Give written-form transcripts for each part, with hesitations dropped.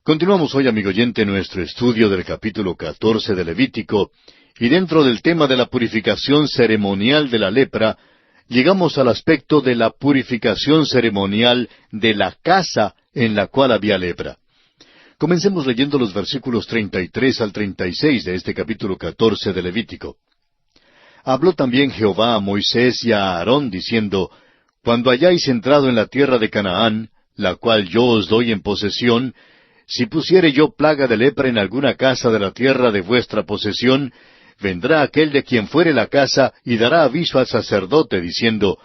Continuamos hoy, amigo oyente, nuestro estudio del capítulo 14 de Levítico, y dentro del tema de la purificación ceremonial de la lepra, llegamos al aspecto de la purificación ceremonial de la casa en la cual había lepra. Comencemos leyendo los versículos 33 al 36 de este capítulo 14 de Levítico. Habló también Jehová a Moisés y a Aarón, diciendo, Cuando hayáis entrado en la tierra de Canaán, la cual yo os doy en posesión, si pusiere yo plaga de lepra en alguna casa de la tierra de vuestra posesión, vendrá aquel de quien fuere la casa y dará aviso al sacerdote, diciendo,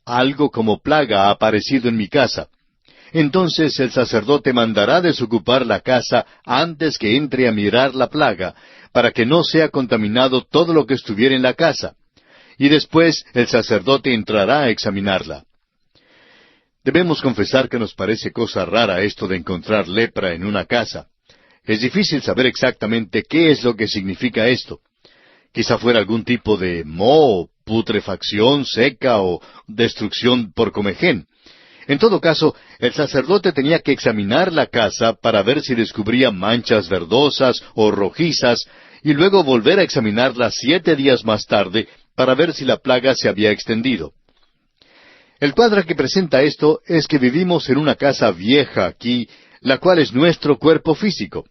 Algo como plaga ha aparecido en mi casa. Entonces el sacerdote mandará desocupar la casa antes que entre a mirar la plaga, para que no sea contaminado todo lo que estuviera en la casa. Y después el sacerdote entrará a examinarla. Debemos confesar que nos parece cosa rara esto de encontrar lepra en una casa. Es difícil saber exactamente qué es lo que significa esto. Quizá fuera algún tipo de moho, putrefacción seca o destrucción por comején. En todo caso, el sacerdote tenía que examinar la casa para ver si descubría manchas verdosas o rojizas, y luego volver a examinarla 7 días más tarde para ver si la plaga se había extendido. El cuadro que presenta esto es que vivimos en una casa vieja aquí, la cual es nuestro cuerpo físico.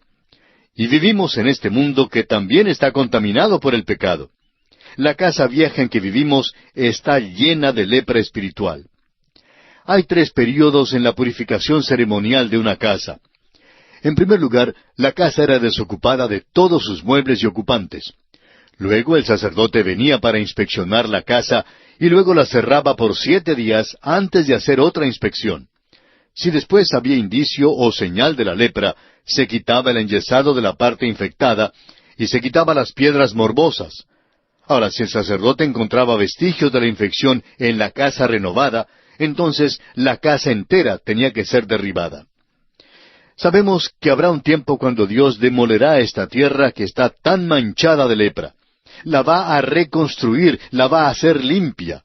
Y vivimos en este mundo que también está contaminado por el pecado. La casa vieja en que vivimos está llena de lepra espiritual. Hay 3 períodos en la purificación ceremonial de una casa. En primer lugar, la casa era desocupada de todos sus muebles y ocupantes. Luego el sacerdote venía para inspeccionar la casa y luego la cerraba por 7 días antes de hacer otra inspección. Si después había indicio o señal de la lepra, se quitaba el enyesado de la parte infectada y se quitaba las piedras morbosas. Ahora, si el sacerdote encontraba vestigios de la infección en la casa renovada, entonces la casa entera tenía que ser derribada. Sabemos que habrá un tiempo cuando Dios demolerá esta tierra que está tan manchada de lepra. La va a reconstruir, la va a hacer limpia.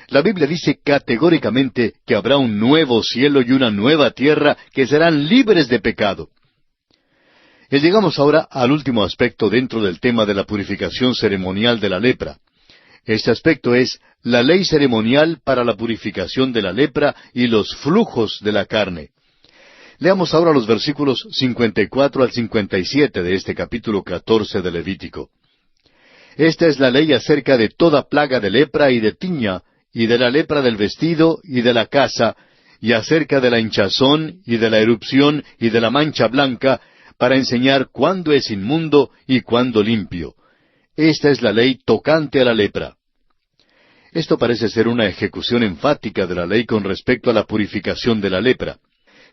La Biblia dice categóricamente que habrá un nuevo cielo y una nueva tierra que serán libres de pecado. Y llegamos ahora al último aspecto dentro del tema de la purificación ceremonial de la lepra. Este aspecto es la ley ceremonial para la purificación de la lepra y los flujos de la carne. Leamos ahora los versículos 54 al 57 de este capítulo 14 de Levítico. Esta es la ley acerca de toda plaga de lepra y de tiña, y de la lepra del vestido y de la casa, y acerca de la hinchazón y de la erupción y de la mancha blanca, para enseñar cuándo es inmundo y cuándo limpio. Esta es la ley tocante a la lepra. Esto parece ser una ejecución enfática de la ley con respecto a la purificación de la lepra.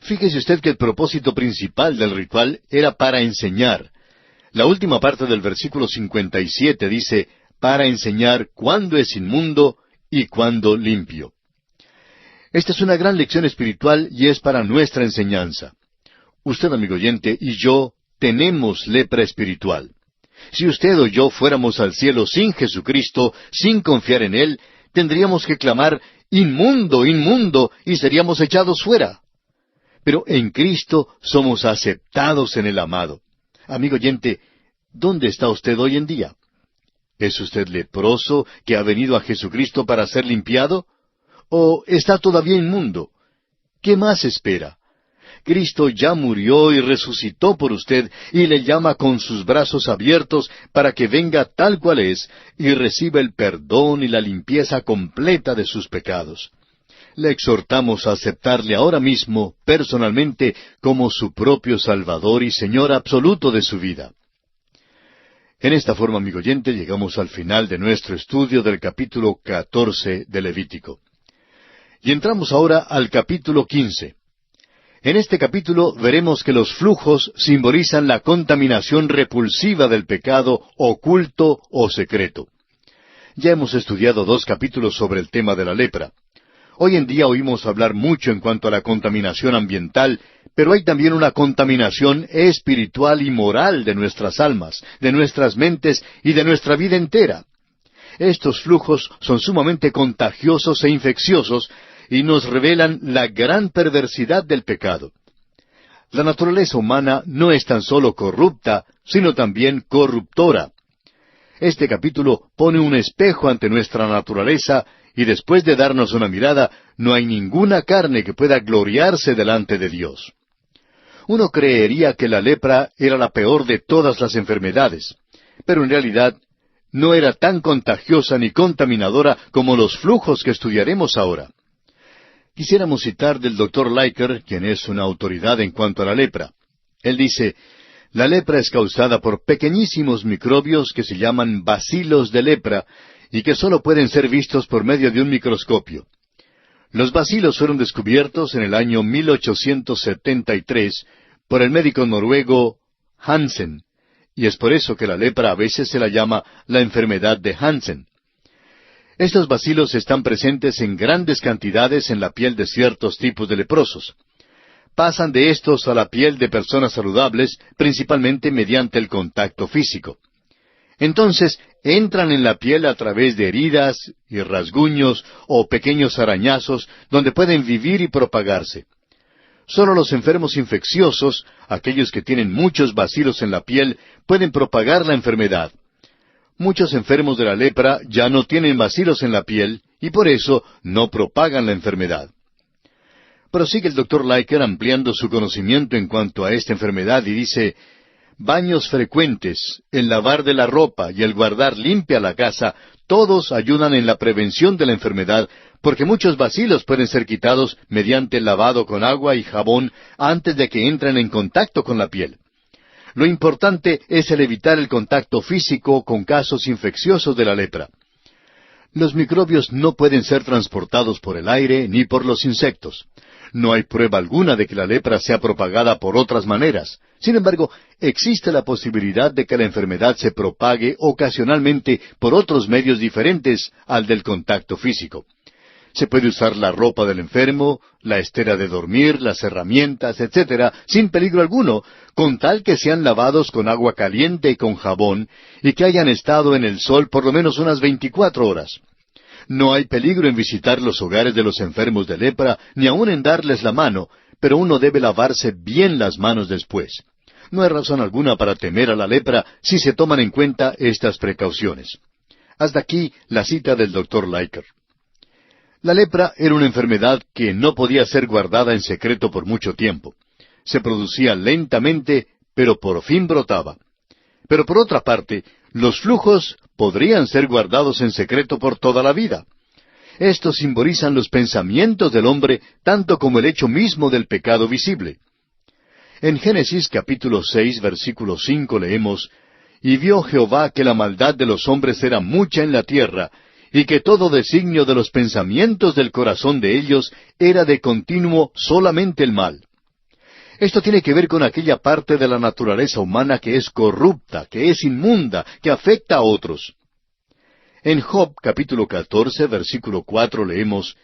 Fíjese usted que el propósito principal del ritual era para enseñar. La última parte del versículo 57 dice, para enseñar cuándo es inmundo y cuándo limpio. Esta es una gran lección espiritual y es para nuestra enseñanza. Usted, amigo oyente, y yo tenemos lepra espiritual. Si usted o yo fuéramos al cielo sin Jesucristo, sin confiar en Él, tendríamos que clamar, inmundo, inmundo, y seríamos echados fuera. Pero en Cristo somos aceptados en el amado. Amigo oyente, ¿dónde está usted hoy en día? ¿Es usted leproso que ha venido a Jesucristo para ser limpiado? ¿O está todavía inmundo? ¿Qué más espera? Cristo ya murió y resucitó por usted y le llama con sus brazos abiertos para que venga tal cual es y reciba el perdón y la limpieza completa de sus pecados. Le exhortamos a aceptarle ahora mismo, personalmente, como su propio Salvador y Señor absoluto de su vida. En esta forma, amigo oyente, llegamos al final de nuestro estudio del capítulo 14 de Levítico. Y entramos ahora al capítulo 15. En este capítulo veremos que los flujos simbolizan la contaminación repulsiva del pecado oculto o secreto. Ya hemos estudiado 2 capítulos sobre el tema de la lepra. Hoy en día oímos hablar mucho en cuanto a la contaminación ambiental, pero hay también una contaminación espiritual y moral de nuestras almas, de nuestras mentes y de nuestra vida entera. Estos flujos son sumamente contagiosos e infecciosos y nos revelan la gran perversidad del pecado. La naturaleza humana no es tan solo corrupta, sino también corruptora. Este capítulo pone un espejo ante nuestra naturaleza y después de darnos una mirada, no hay ninguna carne que pueda gloriarse delante de Dios. Uno creería que la lepra era la peor de todas las enfermedades, pero en realidad no era tan contagiosa ni contaminadora como los flujos que estudiaremos ahora. Quisiéramos citar del Dr. Leiker, quien es una autoridad en cuanto a la lepra. Él dice, la lepra es causada por pequeñísimos microbios que se llaman bacilos de lepra y que solo pueden ser vistos por medio de un microscopio. Los bacilos fueron descubiertos en el año 1873 por el médico noruego Hansen, y es por eso que la lepra a veces se la llama la enfermedad de Hansen. Estos bacilos están presentes en grandes cantidades en la piel de ciertos tipos de leprosos. Pasan de estos a la piel de personas saludables, principalmente mediante el contacto físico. Entonces, entran en la piel a través de heridas y rasguños o pequeños arañazos donde pueden vivir y propagarse. Solo los enfermos infecciosos, aquellos que tienen muchos bacilos en la piel, pueden propagar la enfermedad. Muchos enfermos de la lepra ya no tienen bacilos en la piel y por eso no propagan la enfermedad. Prosigue el Dr. Leiker ampliando su conocimiento en cuanto a esta enfermedad y dice, baños frecuentes, el lavar de la ropa y el guardar limpia la casa, todos ayudan en la prevención de la enfermedad, porque muchos bacilos pueden ser quitados mediante el lavado con agua y jabón antes de que entren en contacto con la piel. Lo importante es el evitar el contacto físico con casos infecciosos de la lepra. Los microbios no pueden ser transportados por el aire ni por los insectos. No hay prueba alguna de que la lepra sea propagada por otras maneras. Sin embargo, existe la posibilidad de que la enfermedad se propague ocasionalmente por otros medios diferentes al del contacto físico. Se puede usar la ropa del enfermo, la estera de dormir, las herramientas, etcétera, sin peligro alguno, con tal que sean lavados con agua caliente y con jabón, y que hayan estado en el sol por lo menos unas 24 horas. No hay peligro en visitar los hogares de los enfermos de lepra, ni aun en darles la mano, pero uno debe lavarse bien las manos después. No hay razón alguna para temer a la lepra si se toman en cuenta estas precauciones. Hasta aquí la cita del Dr. Leiker. La lepra era una enfermedad que no podía ser guardada en secreto por mucho tiempo. Se producía lentamente, pero por fin brotaba. Pero por otra parte, los flujos podrían ser guardados en secreto por toda la vida. Estos simbolizan los pensamientos del hombre, tanto como el hecho mismo del pecado visible. En Génesis capítulo 6, versículo 5 leemos, «Y vio Jehová que la maldad de los hombres era mucha en la tierra, y que todo designio de los pensamientos del corazón de ellos era de continuo solamente el mal». Esto tiene que ver con aquella parte de la naturaleza humana que es corrupta, que es inmunda, que afecta a otros. En Job capítulo 14, versículo 4 leemos,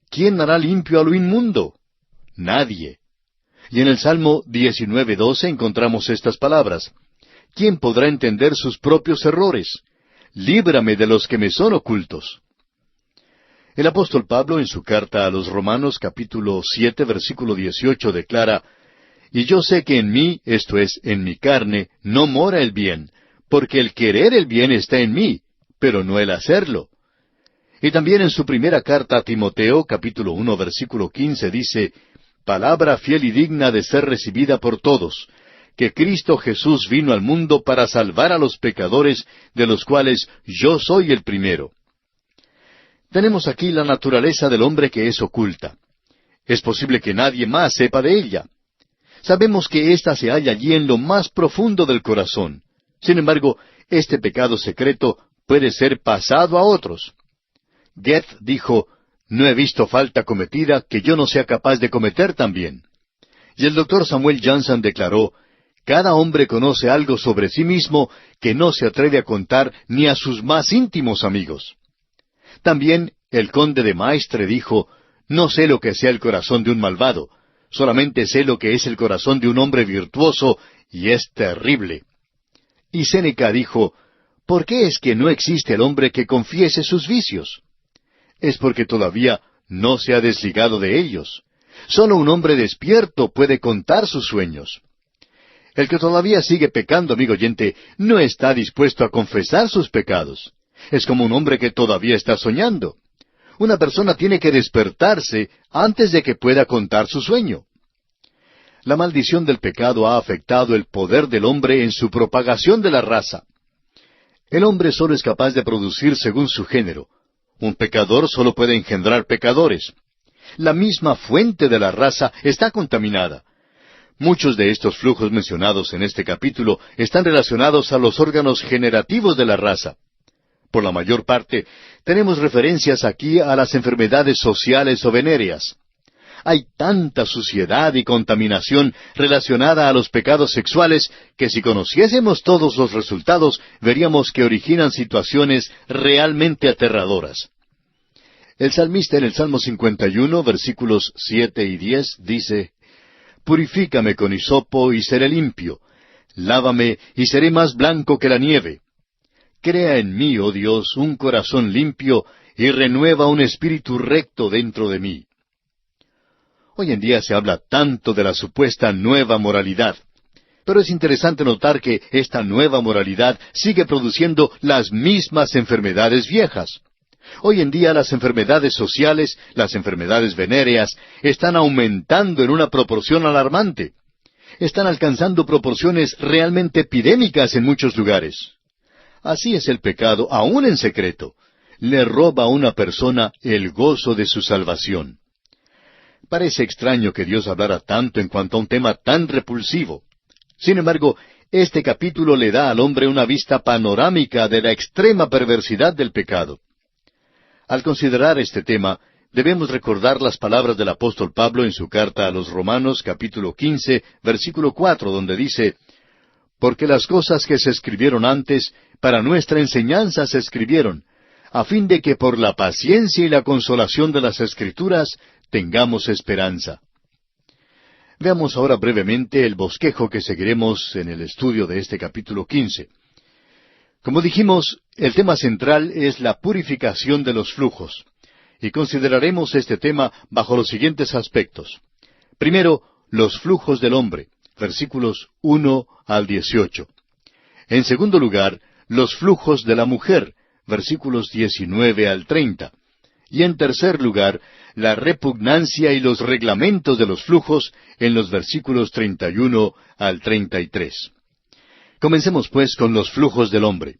«¿Quién hará limpio a lo inmundo? Nadie». Y en el Salmo 19:12 encontramos estas palabras, «¿Quién podrá entender sus propios errores? Líbrame de los que me son ocultos». El apóstol Pablo en su carta a los Romanos capítulo 7, versículo 18 declara, «Y yo sé que en mí, esto es, en mi carne, no mora el bien, porque el querer el bien está en mí, pero no el hacerlo». Y también en su primera carta a Timoteo, capítulo 1, versículo 15, dice, «Palabra fiel y digna de ser recibida por todos, que Cristo Jesús vino al mundo para salvar a los pecadores, de los cuales yo soy el primero». Tenemos aquí la naturaleza del hombre que es oculta. Es posible que nadie más sepa de ella. Sabemos que ésta se halla allí en lo más profundo del corazón. Sin embargo, este pecado secreto puede ser pasado a otros. Goethe dijo, «No he visto falta cometida que yo no sea capaz de cometer también». Y el Dr. Samuel Johnson declaró, «Cada hombre conoce algo sobre sí mismo que no se atreve a contar ni a sus más íntimos amigos». También el conde de Maistre dijo, «No sé lo que sea el corazón de un malvado, solamente sé lo que es el corazón de un hombre virtuoso, y es terrible». Y Séneca dijo, «¿Por qué es que no existe el hombre que confiese sus vicios? Es porque todavía no se ha desligado de ellos. Solo un hombre despierto puede contar sus sueños. El que todavía sigue pecando, amigo oyente, no está dispuesto a confesar sus pecados. Es como un hombre que todavía está soñando. Una persona tiene que despertarse antes de que pueda contar su sueño. La maldición del pecado ha afectado el poder del hombre en su propagación de la raza. El hombre solo es capaz de producir según su género. Un pecador solo puede engendrar pecadores. La misma fuente de la raza está contaminada. Muchos de estos flujos mencionados en este capítulo están relacionados a los órganos generativos de la raza. Por la mayor parte, tenemos referencias aquí a las enfermedades sociales o venéreas. Hay tanta suciedad y contaminación relacionada a los pecados sexuales que si conociésemos todos los resultados, veríamos que originan situaciones realmente aterradoras. El salmista en el Salmo 51, versículos 7 y 10, dice: «Purifícame con hisopo y seré limpio. Lávame y seré más blanco que la nieve. Crea en mí, oh Dios, un corazón limpio y renueva un espíritu recto dentro de mí». Hoy en día se habla tanto de la supuesta nueva moralidad. Pero es interesante notar que esta nueva moralidad sigue produciendo las mismas enfermedades viejas. Hoy en día las enfermedades sociales, las enfermedades venéreas, están aumentando en una proporción alarmante. Están alcanzando proporciones realmente epidémicas en muchos lugares. Así es el pecado, aún en secreto. Le roba a una persona el gozo de su salvación. Parece extraño que Dios hablara tanto en cuanto a un tema tan repulsivo. Sin embargo, este capítulo le da al hombre una vista panorámica de la extrema perversidad del pecado. Al considerar este tema, debemos recordar las palabras del apóstol Pablo en su carta a los Romanos, capítulo 15, versículo 4, donde dice: «Porque las cosas que se escribieron antes, para nuestra enseñanza se escribieron, a fin de que por la paciencia y la consolación de las Escrituras tengamos esperanza». Veamos ahora brevemente el bosquejo que seguiremos en el estudio de este capítulo 15. Como dijimos, el tema central es la purificación de los flujos, y consideraremos este tema bajo los siguientes aspectos. Primero, los flujos del hombre, versículos 1 al 18. En segundo lugar, los flujos de la mujer, versículos 19 al 30. Y en tercer lugar, la repugnancia y los reglamentos de los flujos en los versículos 31 al 33. Comencemos pues con los flujos del hombre.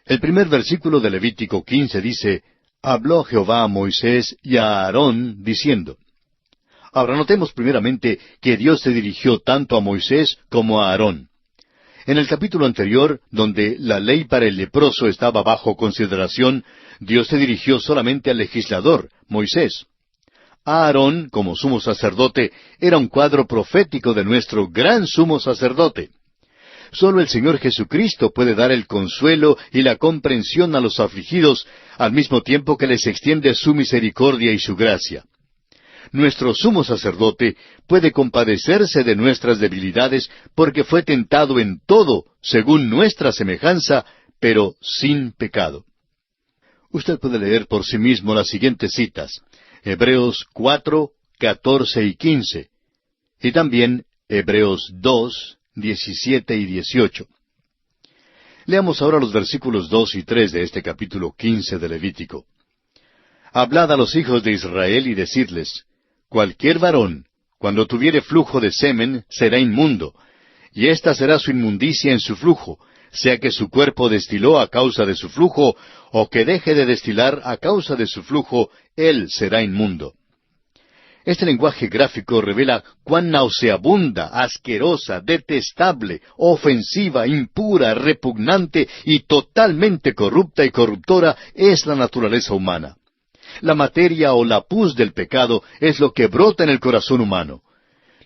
El primer versículo de Levítico 15 dice: «Habló Jehová a Moisés y a Aarón, diciendo». Ahora notemos primeramente que Dios se dirigió tanto a Moisés como a Aarón. En el capítulo anterior, donde la ley para el leproso estaba bajo consideración, Dios se dirigió solamente al legislador, Moisés. Aarón, como sumo sacerdote, era un cuadro profético de nuestro gran sumo sacerdote. Solo el Señor Jesucristo puede dar el consuelo y la comprensión a los afligidos, al mismo tiempo que les extiende su misericordia y su gracia. Nuestro sumo sacerdote puede compadecerse de nuestras debilidades porque fue tentado en todo, según nuestra semejanza, pero sin pecado. Usted puede leer por sí mismo las siguientes citas: Hebreos 4, 14 y 15, y también Hebreos 2, 17 y 18. Leamos ahora los versículos 2 y 3 de este capítulo 15 de Levítico. «Hablad a los hijos de Israel y decidles: cualquier varón, cuando tuviere flujo de semen, será inmundo, y esta será su inmundicia en su flujo, sea que su cuerpo destiló a causa de su flujo, o que deje de destilar a causa de su flujo, él será inmundo». Este lenguaje gráfico revela cuán nauseabunda, asquerosa, detestable, ofensiva, impura, repugnante y totalmente corrupta y corruptora es la naturaleza humana. La materia o la pus del pecado es lo que brota en el corazón humano.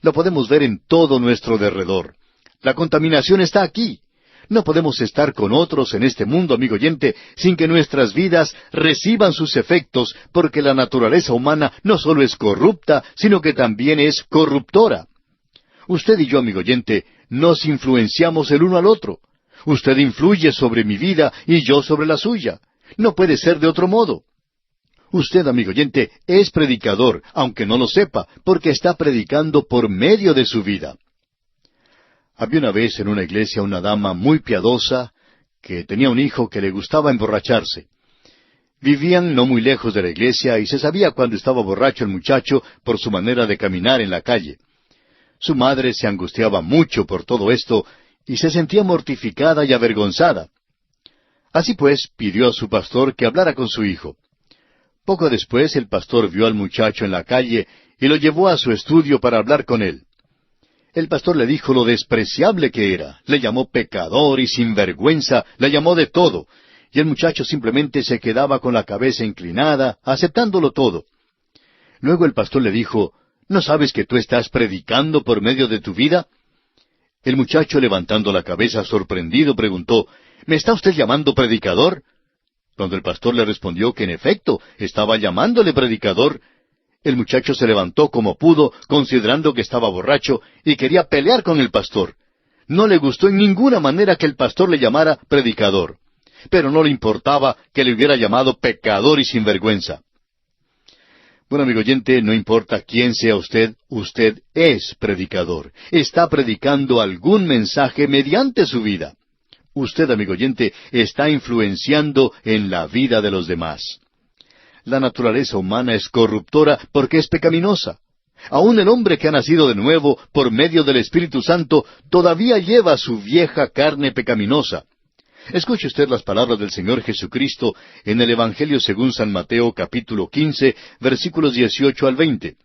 Lo podemos ver en todo nuestro derredor. La contaminación está aquí. No podemos estar con otros en este mundo, amigo oyente, sin que nuestras vidas reciban sus efectos, porque la naturaleza humana no solo es corrupta, sino que también es corruptora. Usted y yo, amigo oyente, nos influenciamos el uno al otro. Usted influye sobre mi vida y yo sobre la suya. No puede ser de otro modo. Usted, amigo oyente, es predicador, aunque no lo sepa, porque está predicando por medio de su vida. Había una vez en una iglesia una dama muy piadosa que tenía un hijo que le gustaba emborracharse. Vivían no muy lejos de la iglesia y se sabía cuando estaba borracho el muchacho por su manera de caminar en la calle. Su madre se angustiaba mucho por todo esto y se sentía mortificada y avergonzada. Así pues, pidió a su pastor que hablara con su hijo. Poco después el pastor vio al muchacho en la calle y lo llevó a su estudio para hablar con él. El pastor le dijo lo despreciable que era, le llamó pecador y sinvergüenza, le llamó de todo, y el muchacho simplemente se quedaba con la cabeza inclinada, aceptándolo todo. Luego el pastor le dijo, ¿no sabes que tú estás predicando por medio de tu vida? El muchacho, levantando la cabeza sorprendido, preguntó, ¿me está usted llamando predicador? Cuando el pastor le respondió que en efecto estaba llamándole predicador, el muchacho se levantó como pudo, considerando que estaba borracho, y quería pelear con el pastor. No le gustó en ninguna manera que el pastor le llamara predicador, pero no le importaba que le hubiera llamado pecador y sinvergüenza. Bueno, amigo oyente, no importa quién sea usted, usted es predicador. Está predicando algún mensaje mediante su vida. Usted, amigo oyente, está influenciando en la vida de los demás. La naturaleza humana es corruptora porque es pecaminosa. Aún el hombre que ha nacido de nuevo por medio del Espíritu Santo todavía lleva su vieja carne pecaminosa. Escuche usted las palabras del Señor Jesucristo en el Evangelio según San Mateo capítulo 15, versículos 18 al 20.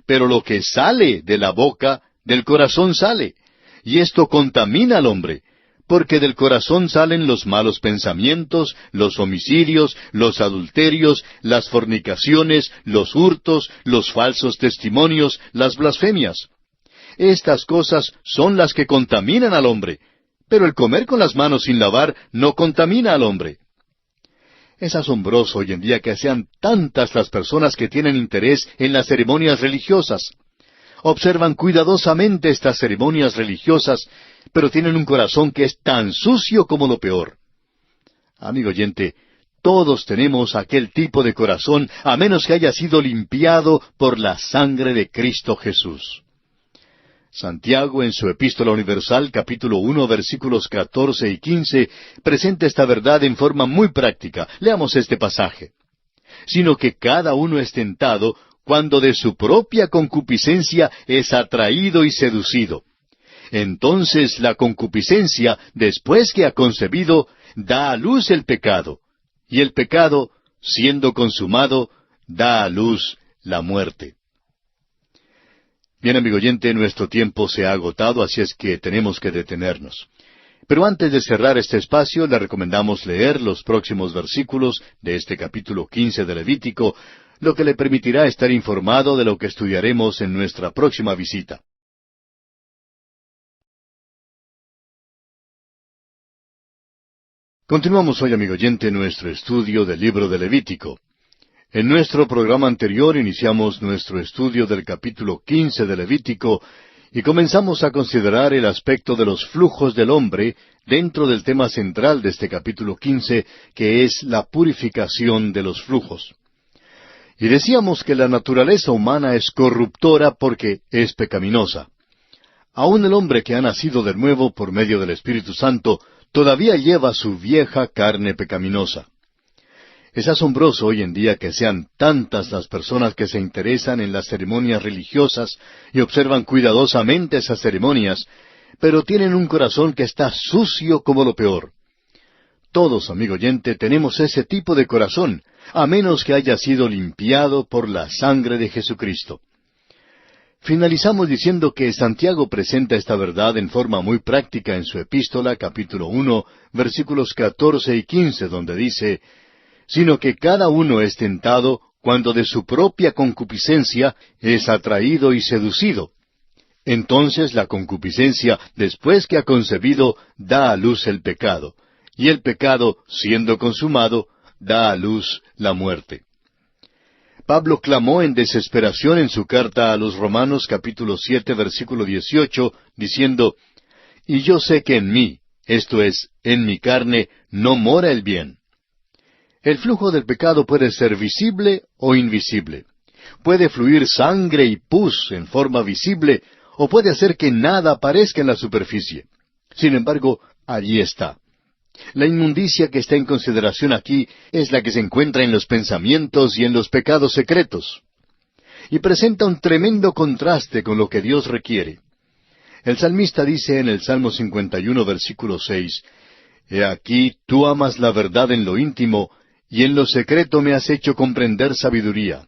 Pero lo que sale de la boca, del corazón sale, y esto contamina al hombre, porque del corazón salen los malos pensamientos, los homicidios, los adulterios, las fornicaciones, los hurtos, los falsos testimonios, las blasfemias. Estas cosas son las que contaminan al hombre, pero el comer con las manos sin lavar no contamina al hombre. Es asombroso hoy en día que sean tantas las personas que tienen interés en las ceremonias religiosas. Observan cuidadosamente estas ceremonias religiosas, pero tienen un corazón que es tan sucio como lo peor. Amigo oyente, todos tenemos aquel tipo de corazón, a menos que haya sido limpiado por la sangre de Cristo Jesús. Santiago, en su Epístola Universal, capítulo 1, versículos 14 y 15, presenta esta verdad en forma muy práctica. Leamos este pasaje. Sino que cada uno es tentado cuando de su propia concupiscencia es atraído y seducido. Entonces la concupiscencia, después que ha concebido, da a luz el pecado, y el pecado, siendo consumado, da a luz la muerte. Bien, amigo oyente, nuestro tiempo se ha agotado, así es que tenemos que detenernos. Pero antes de cerrar este espacio, le recomendamos leer los próximos versículos de este capítulo 15 de Levítico, lo que le permitirá estar informado de lo que estudiaremos en nuestra próxima visita. Continuamos hoy, amigo oyente, nuestro estudio del libro de Levítico. En nuestro programa anterior iniciamos nuestro estudio del capítulo 15 de Levítico y comenzamos a considerar el aspecto de los flujos del hombre dentro del tema central de este capítulo 15, que es la purificación de los flujos. Y decíamos que la naturaleza humana es corruptora porque es pecaminosa. Aún el hombre que ha nacido de nuevo por medio del Espíritu Santo todavía lleva su vieja carne pecaminosa. Es asombroso hoy en día que sean tantas las personas que se interesan en las ceremonias religiosas y observan cuidadosamente esas ceremonias, pero tienen un corazón que está sucio como lo peor. Todos, amigo oyente, tenemos ese tipo de corazón, a menos que haya sido limpiado por la sangre de Jesucristo. Finalizamos diciendo que Santiago presenta esta verdad en forma muy práctica en su epístola, capítulo 1, versículos 14 y 15, donde dice, «Sino que cada uno es tentado cuando de su propia concupiscencia es atraído y seducido. Entonces la concupiscencia, después que ha concebido, da a luz el pecado, y el pecado, siendo consumado, da a luz la muerte». Pablo clamó en desesperación en su carta a los Romanos capítulo 7 versículo 18, diciendo, «Y yo sé que en mí, esto es, en mi carne, no mora el bien». El flujo del pecado puede ser visible o invisible. Puede fluir sangre y pus en forma visible, o puede hacer que nada aparezca en la superficie. Sin embargo, allí está. La inmundicia que está en consideración aquí es la que se encuentra en los pensamientos y en los pecados secretos. Y presenta un tremendo contraste con lo que Dios requiere. El salmista dice en el Salmo 51, versículo 6, «He aquí, tú amas la verdad en lo íntimo, y en lo secreto me has hecho comprender sabiduría».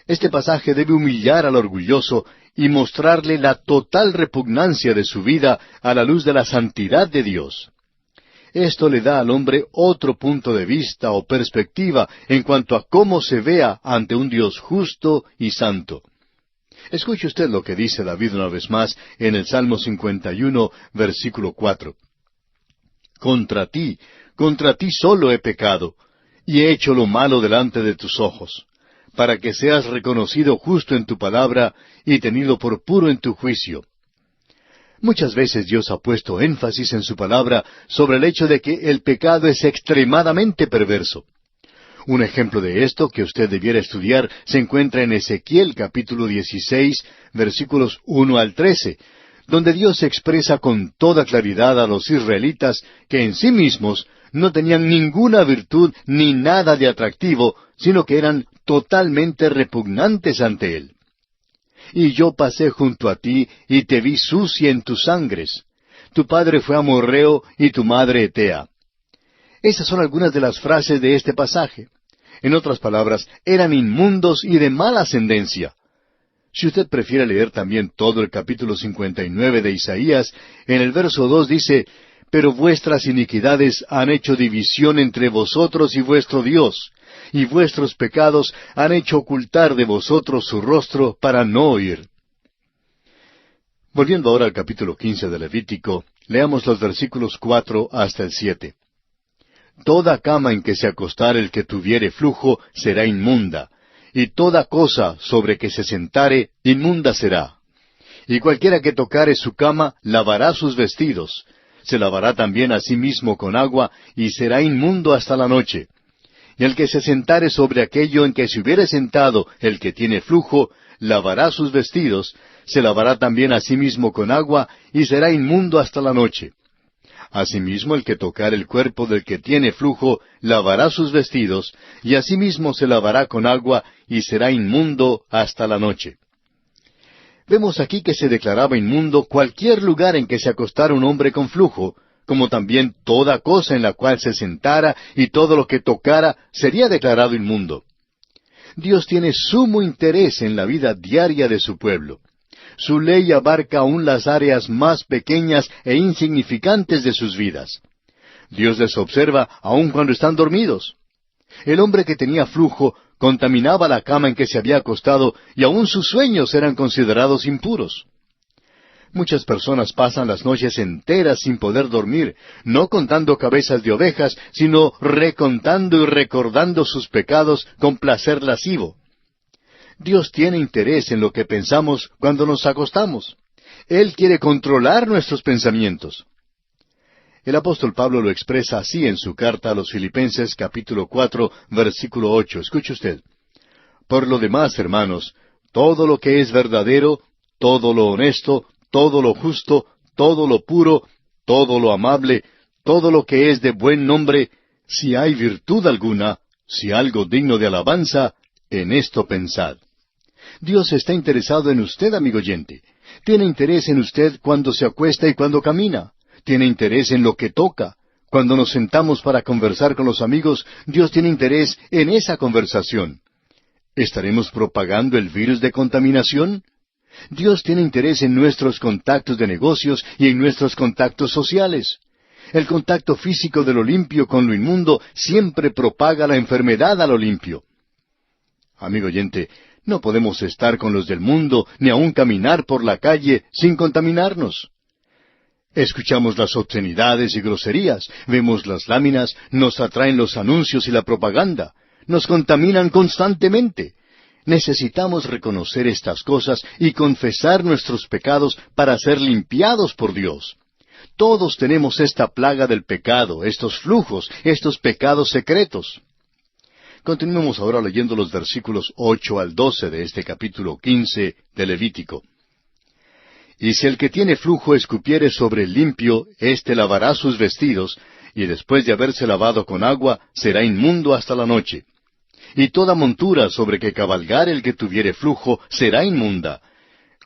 Este pasaje debe humillar al orgulloso y mostrarle la total repugnancia de su vida a la luz de la santidad de Dios. Esto le da al hombre otro punto de vista o perspectiva en cuanto a cómo se vea ante un Dios justo y santo. Escuche usted lo que dice David una vez más en el Salmo 51, versículo 4. Contra ti solo he pecado, y he hecho lo malo delante de tus ojos, para que seas reconocido justo en tu palabra y tenido por puro en tu juicio. Muchas veces Dios ha puesto énfasis en su palabra sobre el hecho de que el pecado es extremadamente perverso. Un ejemplo de esto que usted debiera estudiar se encuentra en Ezequiel capítulo 16, versículos 1 al 13, donde Dios expresa con toda claridad a los israelitas que en sí mismos no tenían ninguna virtud ni nada de atractivo, sino que eran totalmente repugnantes ante Él. Y yo pasé junto a ti, y te vi sucia en tus sangres. Tu padre fue amorreo, y tu madre etea. Esas son algunas de las frases de este pasaje. En otras palabras, eran inmundos y de mala ascendencia. Si usted prefiere leer también todo el capítulo 59 de Isaías, en el verso 2 dice, «Pero vuestras iniquidades han hecho división entre vosotros y vuestro Dios, y vuestros pecados han hecho ocultar de vosotros su rostro para no oír». Volviendo ahora al capítulo 15 de Levítico, leamos los versículos 4 hasta el 7. «Toda cama en que se acostare el que tuviere flujo será inmunda, y toda cosa sobre que se sentare inmunda será. Y cualquiera que tocare su cama lavará sus vestidos, se lavará también a sí mismo con agua, y será inmundo hasta la noche. Y el que se sentare sobre aquello en que se hubiere sentado el que tiene flujo, lavará sus vestidos, se lavará también a sí mismo con agua, y será inmundo hasta la noche. Asimismo el que tocare el cuerpo del que tiene flujo, lavará sus vestidos, y asimismo se lavará con agua, y será inmundo hasta la noche». Vemos aquí que se declaraba inmundo cualquier lugar en que se acostara un hombre con flujo, como también toda cosa en la cual se sentara y todo lo que tocara sería declarado inmundo. Dios tiene sumo interés en la vida diaria de su pueblo. Su ley abarca aún las áreas más pequeñas e insignificantes de sus vidas. Dios les observa aun cuando están dormidos. El hombre que tenía flujo contaminaba la cama en que se había acostado y aun sus sueños eran considerados impuros. Muchas personas pasan las noches enteras sin poder dormir, no contando cabezas de ovejas, sino recontando y recordando sus pecados con placer lascivo. Dios tiene interés en lo que pensamos cuando nos acostamos. Él quiere controlar nuestros pensamientos. El apóstol Pablo lo expresa así en su carta a los Filipenses capítulo 4, versículo 8. Escuche usted. «Por lo demás, hermanos, todo lo que es verdadero, todo lo honesto, todo lo justo, todo lo puro, todo lo amable, todo lo que es de buen nombre, si hay virtud alguna, si algo digno de alabanza, en esto pensad». Dios está interesado en usted, amigo oyente. Tiene interés en usted cuando se acuesta y cuando camina. Tiene interés en lo que toca. Cuando nos sentamos para conversar con los amigos, Dios tiene interés en esa conversación. ¿Estaremos propagando el virus de contaminación? Dios tiene interés en nuestros contactos de negocios y en nuestros contactos sociales. El contacto físico de lo limpio con lo inmundo siempre propaga la enfermedad a lo limpio. Amigo oyente, no podemos estar con los del mundo ni aun caminar por la calle sin contaminarnos. Escuchamos las obscenidades y groserías, vemos las láminas, nos atraen los anuncios y la propaganda, nos contaminan constantemente. Necesitamos reconocer estas cosas y confesar nuestros pecados para ser limpiados por Dios. Todos tenemos esta plaga del pecado, estos flujos, estos pecados secretos. Continuemos ahora leyendo los versículos 8 al 12 de este capítulo 15 de Levítico. Y si el que tiene flujo escupiere sobre el limpio, éste lavará sus vestidos, y después de haberse lavado con agua, será inmundo hasta la noche. Y toda montura sobre que cabalgare el que tuviere flujo será inmunda.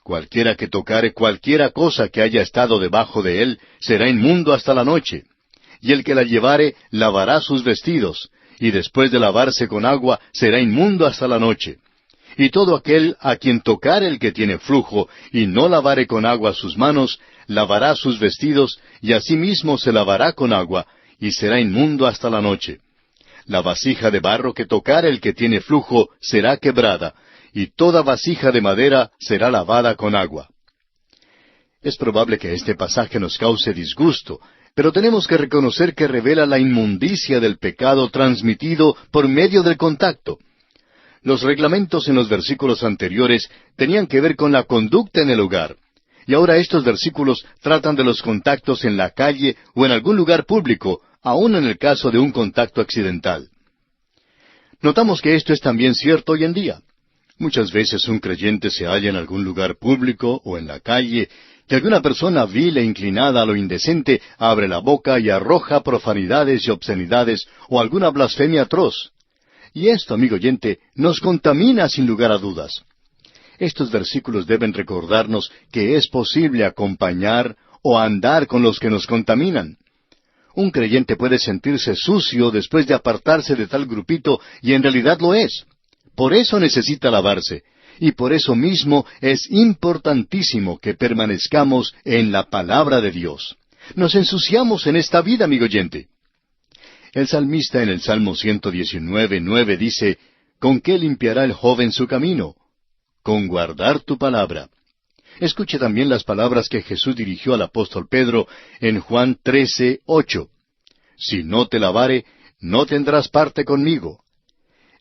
Cualquiera que tocare cualquiera cosa que haya estado debajo de él, será inmundo hasta la noche. Y el que la llevare lavará sus vestidos, y después de lavarse con agua, será inmundo hasta la noche. Y todo aquel a quien tocare el que tiene flujo, y no lavare con agua sus manos, lavará sus vestidos, y asimismo se lavará con agua, y será inmundo hasta la noche. La vasija de barro que tocare el que tiene flujo será quebrada, y toda vasija de madera será lavada con agua. Es probable que este pasaje nos cause disgusto, pero tenemos que reconocer que revela la inmundicia del pecado transmitido por medio del contacto. Los reglamentos en los versículos anteriores tenían que ver con la conducta en el hogar, y ahora estos versículos tratan de los contactos en la calle o en algún lugar público, aun en el caso de un contacto accidental. Notamos que esto es también cierto hoy en día. Muchas veces un creyente se halla en algún lugar público o en la calle, que alguna persona vil e inclinada a lo indecente abre la boca y arroja profanidades y obscenidades o alguna blasfemia atroz. Y esto, amigo oyente, nos contamina sin lugar a dudas. Estos versículos deben recordarnos que es posible acompañar o andar con los que nos contaminan. Un creyente puede sentirse sucio después de apartarse de tal grupito y en realidad lo es. Por eso necesita lavarse. Y por eso mismo es importantísimo que permanezcamos en la palabra de Dios. Nos ensuciamos en esta vida, amigo oyente. El salmista en el Salmo 119:9 dice, ¿con qué limpiará el joven su camino? Con guardar tu palabra. Escuche también las palabras que Jesús dirigió al apóstol Pedro en Juan 13:8. Si no te lavare, no tendrás parte conmigo.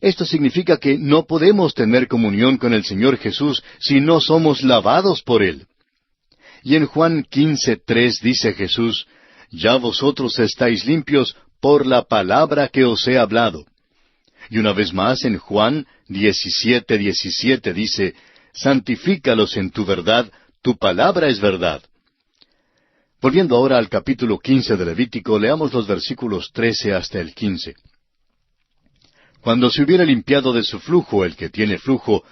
Esto significa que no podemos tener comunión con el Señor Jesús si no somos lavados por Él. Y en Juan 15:3 dice Jesús, ya vosotros estáis limpios por la palabra que os he hablado. Y una vez más en Juan 17:17 dice, santifícalos en tu verdad, tu palabra es verdad. Volviendo ahora al capítulo 15 de Levítico, leamos los versículos 13 hasta el 15. Cuando se hubiere limpiado de su flujo el que tiene flujo,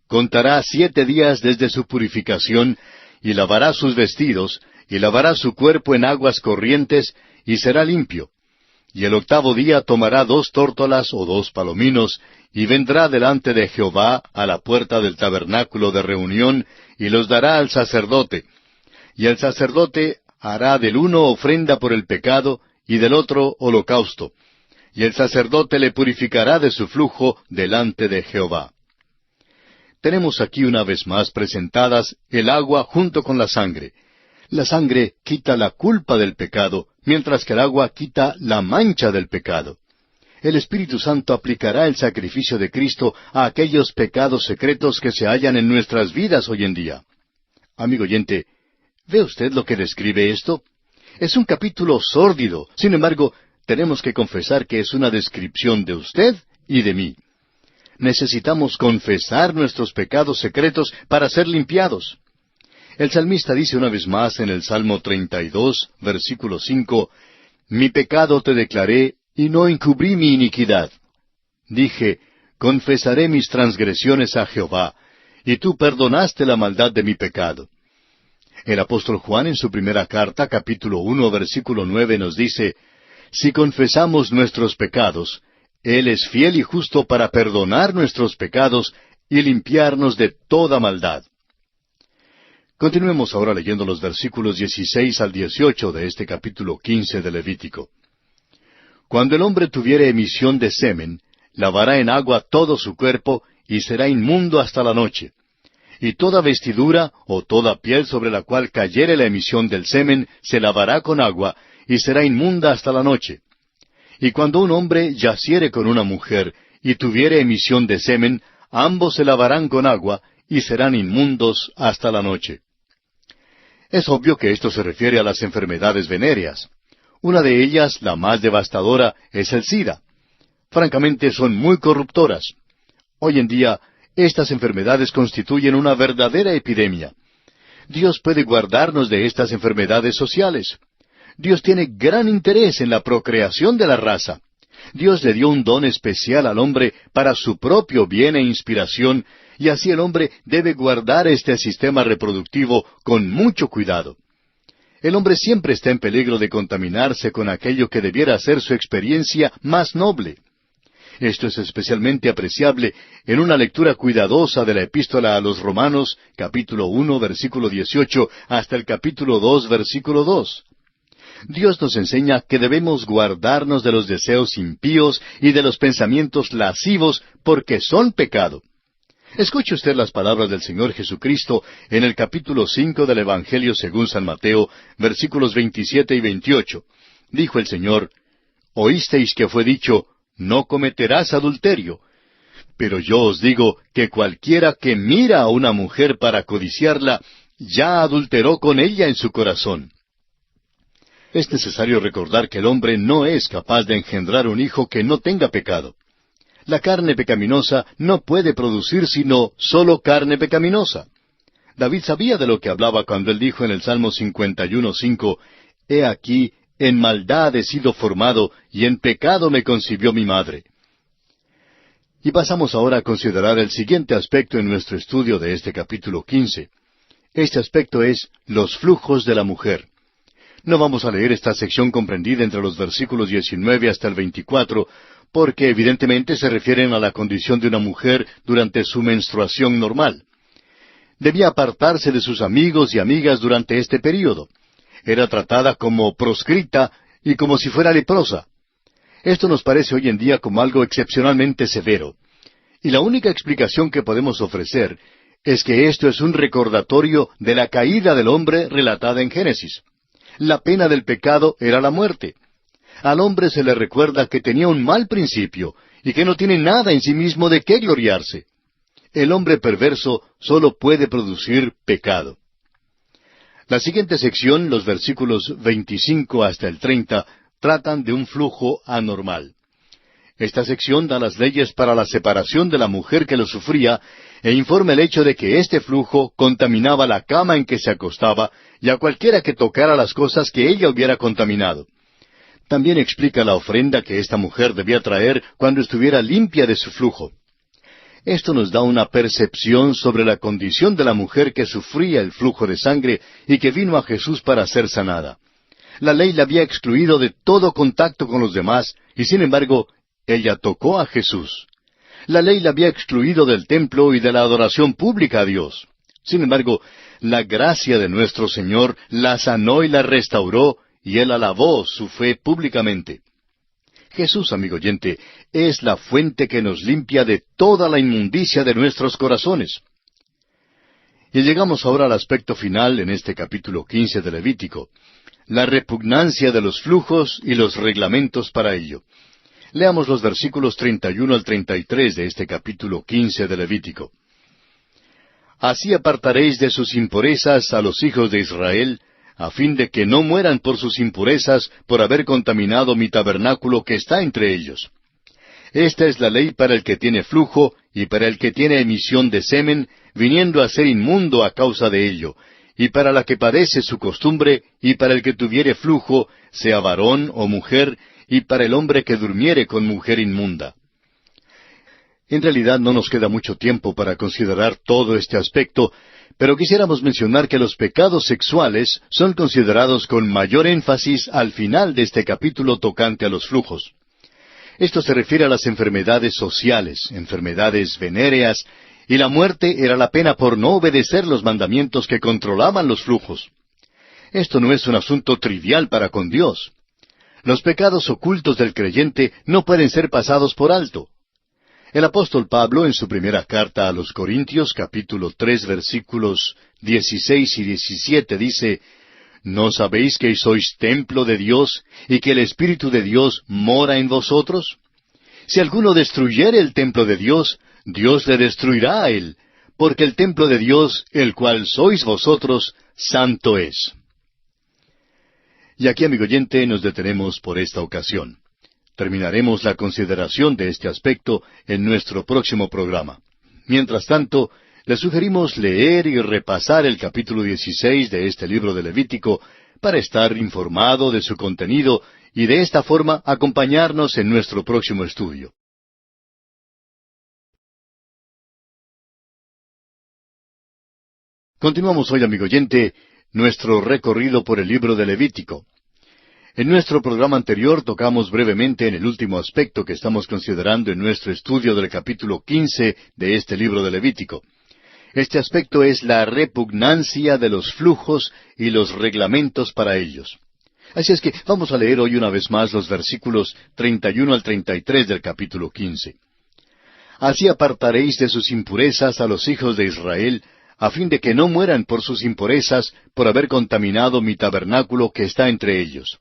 contará 7 días desde su purificación, y lavará sus vestidos, y lavará su cuerpo en aguas corrientes, y será limpio. Y el 8º día tomará 2 tórtolas o 2 palominos, y vendrá delante de Jehová a la puerta del tabernáculo de reunión, y los dará al sacerdote. Y el sacerdote hará del uno ofrenda por el pecado, y del otro holocausto. Y el sacerdote le purificará de su flujo delante de Jehová. Tenemos aquí una vez más presentadas el agua junto con la sangre. La sangre quita la culpa del pecado, mientras que el agua quita la mancha del pecado. El Espíritu Santo aplicará el sacrificio de Cristo a aquellos pecados secretos que se hallan en nuestras vidas hoy en día. Amigo oyente, ¿ve usted lo que describe esto? Es un capítulo sórdido, sin embargo, tenemos que confesar que es una descripción de usted y de mí. Necesitamos confesar nuestros pecados secretos para ser limpiados. El salmista dice una vez más en el Salmo 32, versículo 5, mi pecado te declaré y no encubrí mi iniquidad. Dije, confesaré mis transgresiones a Jehová, y tú perdonaste la maldad de mi pecado. El apóstol Juan en su primera carta, capítulo 1, versículo 9, nos dice, si confesamos nuestros pecados, Él es fiel y justo para perdonar nuestros pecados y limpiarnos de toda maldad. Continuemos ahora leyendo los versículos 16 al 18 de este capítulo 15 de Levítico. Cuando el hombre tuviere emisión de semen, lavará en agua todo su cuerpo y será inmundo hasta la noche. Y toda vestidura o toda piel sobre la cual cayere la emisión del semen se lavará con agua y será inmunda hasta la noche. Y cuando un hombre yaciere con una mujer y tuviere emisión de semen, ambos se lavarán con agua y serán inmundos hasta la noche. Es obvio que esto se refiere a las enfermedades venéreas. Una de ellas, la más devastadora, es el SIDA. Francamente, son muy corruptoras. Hoy en día, estas enfermedades constituyen una verdadera epidemia. Dios puede guardarnos de estas enfermedades sociales. Dios tiene gran interés en la procreación de la raza. Dios le dio un don especial al hombre para su propio bien e inspiración, y así el hombre debe guardar este sistema reproductivo con mucho cuidado. El hombre siempre está en peligro de contaminarse con aquello que debiera ser su experiencia más noble. Esto es especialmente apreciable en una lectura cuidadosa de la Epístola a los Romanos, capítulo 1, versículo 18, hasta el capítulo 2, versículo 2. Dios nos enseña que debemos guardarnos de los deseos impíos y de los pensamientos lascivos, porque son pecado. Escuche usted las palabras del Señor Jesucristo en el capítulo 5 del Evangelio según San Mateo, versículos 27 y 28. Dijo el Señor: «Oísteis que fue dicho, no cometerás adulterio. Pero yo os digo que cualquiera que mira a una mujer para codiciarla, ya adulteró con ella en su corazón». Es necesario recordar que el hombre no es capaz de engendrar un hijo que no tenga pecado. La carne pecaminosa no puede producir sino solo carne pecaminosa. David sabía de lo que hablaba cuando él dijo en el Salmo 51:5, «He aquí, en maldad he sido formado, y en pecado me concibió mi madre». Y pasamos ahora a considerar el siguiente aspecto en nuestro estudio de este capítulo 15. Este aspecto es los flujos de la mujer. No vamos a leer esta sección comprendida entre los versículos 19 hasta el 24, porque evidentemente se refieren a la condición de una mujer durante su menstruación normal. Debía apartarse de sus amigos y amigas durante este período. Era tratada como proscrita y como si fuera leprosa. Esto nos parece hoy en día como algo excepcionalmente severo. Y la única explicación que podemos ofrecer es que esto es un recordatorio de la caída del hombre relatada en Génesis. La pena del pecado era la muerte. Al hombre se le recuerda que tenía un mal principio y que no tiene nada en sí mismo de qué gloriarse. El hombre perverso solo puede producir pecado. La siguiente sección, los versículos 25 hasta el 30, tratan de un flujo anormal. Esta sección da las leyes para la separación de la mujer que lo sufría e informa el hecho de que este flujo contaminaba la cama en que se acostaba y a cualquiera que tocara las cosas que ella hubiera contaminado. También explica la ofrenda que esta mujer debía traer cuando estuviera limpia de su flujo. Esto nos da una percepción sobre la condición de la mujer que sufría el flujo de sangre y que vino a Jesús para ser sanada. La ley la había excluido de todo contacto con los demás y sin embargo, ella tocó a Jesús. La ley la había excluido del templo y de la adoración pública a Dios. Sin embargo, la gracia de nuestro Señor la sanó y la restauró, y Él alabó su fe públicamente. Jesús, amigo oyente, es la fuente que nos limpia de toda la inmundicia de nuestros corazones. Y llegamos ahora al aspecto final en este capítulo 15 de Levítico, la repugnancia de los flujos y los reglamentos para ello. Leamos los versículos 31 al 33 de este capítulo 15 de Levítico. «Así apartaréis de sus impurezas a los hijos de Israel, a fin de que no mueran por sus impurezas por haber contaminado mi tabernáculo que está entre ellos. Esta es la ley para el que tiene flujo y para el que tiene emisión de semen, viniendo a ser inmundo a causa de ello, y para la que padece su costumbre, y para el que tuviere flujo, sea varón o mujer, y para el hombre que durmiere con mujer inmunda». En realidad no nos queda mucho tiempo para considerar todo este aspecto, pero quisiéramos mencionar que los pecados sexuales son considerados con mayor énfasis al final de este capítulo tocante a los flujos. Esto se refiere a las enfermedades sociales, enfermedades venéreas, y la muerte era la pena por no obedecer los mandamientos que controlaban los flujos. Esto no es un asunto trivial para con Dios. Los pecados ocultos del creyente no pueden ser pasados por alto. El apóstol Pablo, en su primera carta a los Corintios, capítulo 3, versículos 16 y 17, dice, ¿No sabéis que sois templo de Dios y que el Espíritu de Dios mora en vosotros? Si alguno destruyere el templo de Dios, Dios le destruirá a él, porque el templo de Dios, el cual sois vosotros, santo es. Y aquí, amigo oyente, nos detenemos por esta ocasión. Terminaremos la consideración de este aspecto en nuestro próximo programa. Mientras tanto, le sugerimos leer y repasar el capítulo 16 de este libro de Levítico para estar informado de su contenido y de esta forma acompañarnos en nuestro próximo estudio. Continuamos hoy, amigo oyente, nuestro recorrido por el libro de Levítico. En nuestro programa anterior tocamos brevemente en el último aspecto que estamos considerando en nuestro estudio del capítulo 15 de este libro de Levítico. Este aspecto es la repugnancia de los flujos y los reglamentos para ellos. Así es que vamos a leer hoy una vez más los versículos 31 al 33 del capítulo 15. Así apartaréis de sus impurezas a los hijos de Israel, a fin de que no mueran por sus impurezas, por haber contaminado mi tabernáculo que está entre ellos.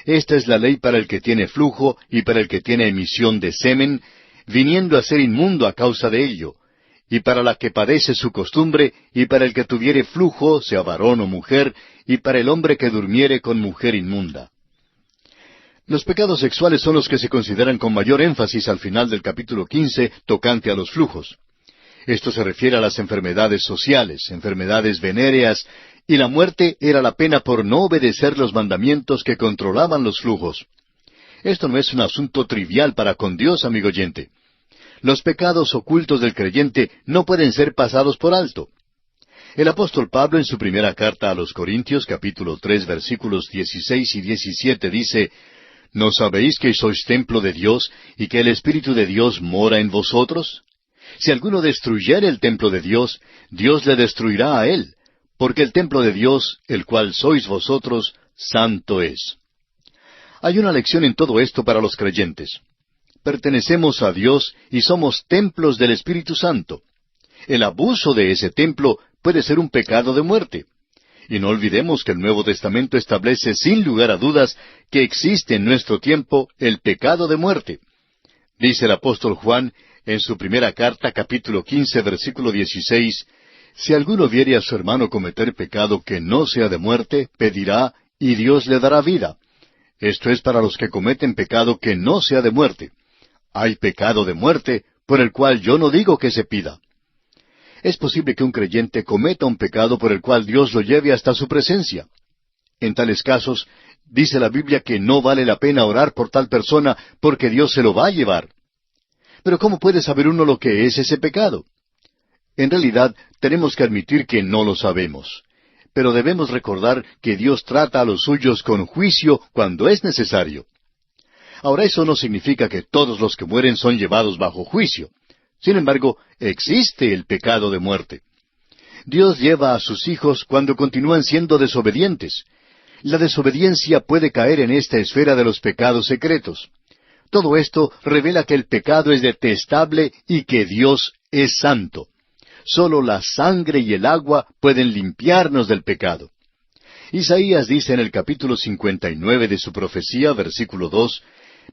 Esta es la ley para el que tiene flujo y para el que tiene emisión de semen, viniendo a ser inmundo a causa de ello, y para la que padece su costumbre, y para el que tuviere flujo, sea varón o mujer, y para el hombre que durmiere con mujer inmunda. Los pecados sexuales son los que se consideran con mayor énfasis al final del capítulo 15, tocante a los flujos. Esto se refiere a las enfermedades sociales, enfermedades venéreas, y la muerte era la pena por no obedecer los mandamientos que controlaban los flujos. Esto no es un asunto trivial para con Dios, amigo oyente. Los pecados ocultos del creyente no pueden ser pasados por alto. El apóstol Pablo en su primera carta a los Corintios, capítulo 3, versículos 16 y 17, dice, ¿No sabéis que sois templo de Dios y que el Espíritu de Dios mora en vosotros? Si alguno destruyere el templo de Dios, Dios le destruirá a él, porque el templo de Dios, el cual sois vosotros, santo es. Hay una lección en todo esto para los creyentes. Pertenecemos a Dios y somos templos del Espíritu Santo. El abuso de ese templo puede ser un pecado de muerte. Y no olvidemos que el Nuevo Testamento establece sin lugar a dudas que existe en nuestro tiempo el pecado de muerte. Dice el apóstol Juan en su primera carta, capítulo 15, versículo 16, si alguno viere a su hermano cometer pecado que no sea de muerte, pedirá, y Dios le dará vida. Esto es para los que cometen pecado que no sea de muerte. Hay pecado de muerte, por el cual yo no digo que se pida. Es posible que un creyente cometa un pecado por el cual Dios lo lleve hasta su presencia. En tales casos, dice la Biblia que no vale la pena orar por tal persona porque Dios se lo va a llevar. Pero ¿cómo puede saber uno lo que es ese pecado? En realidad, tenemos que admitir que no lo sabemos. Pero debemos recordar que Dios trata a los suyos con juicio cuando es necesario. Ahora, eso no significa que todos los que mueren son llevados bajo juicio. Sin embargo, existe el pecado de muerte. Dios lleva a sus hijos cuando continúan siendo desobedientes. La desobediencia puede caer en esta esfera de los pecados secretos. Todo esto revela que el pecado es detestable y que Dios es santo. Solo la sangre y el agua pueden limpiarnos del pecado. Isaías dice en el capítulo 59 de su profecía, versículo 2,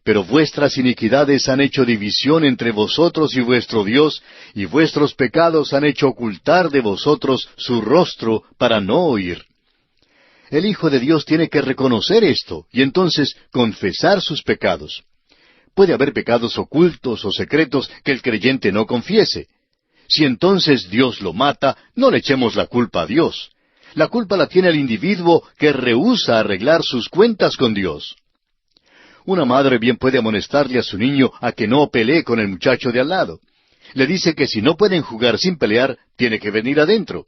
pero vuestras iniquidades han hecho división entre vosotros y vuestro Dios, y vuestros pecados han hecho ocultar de vosotros su rostro para no oír. El Hijo de Dios tiene que reconocer esto, y entonces confesar sus pecados. Puede haber pecados ocultos o secretos que el creyente no confiese. Si entonces Dios lo mata, no le echemos la culpa a Dios. La culpa la tiene el individuo que rehúsa arreglar sus cuentas con Dios. Una madre bien puede amonestarle a su niño a que no pelee con el muchacho de al lado. Le dice que si no pueden jugar sin pelear, tiene que venir adentro.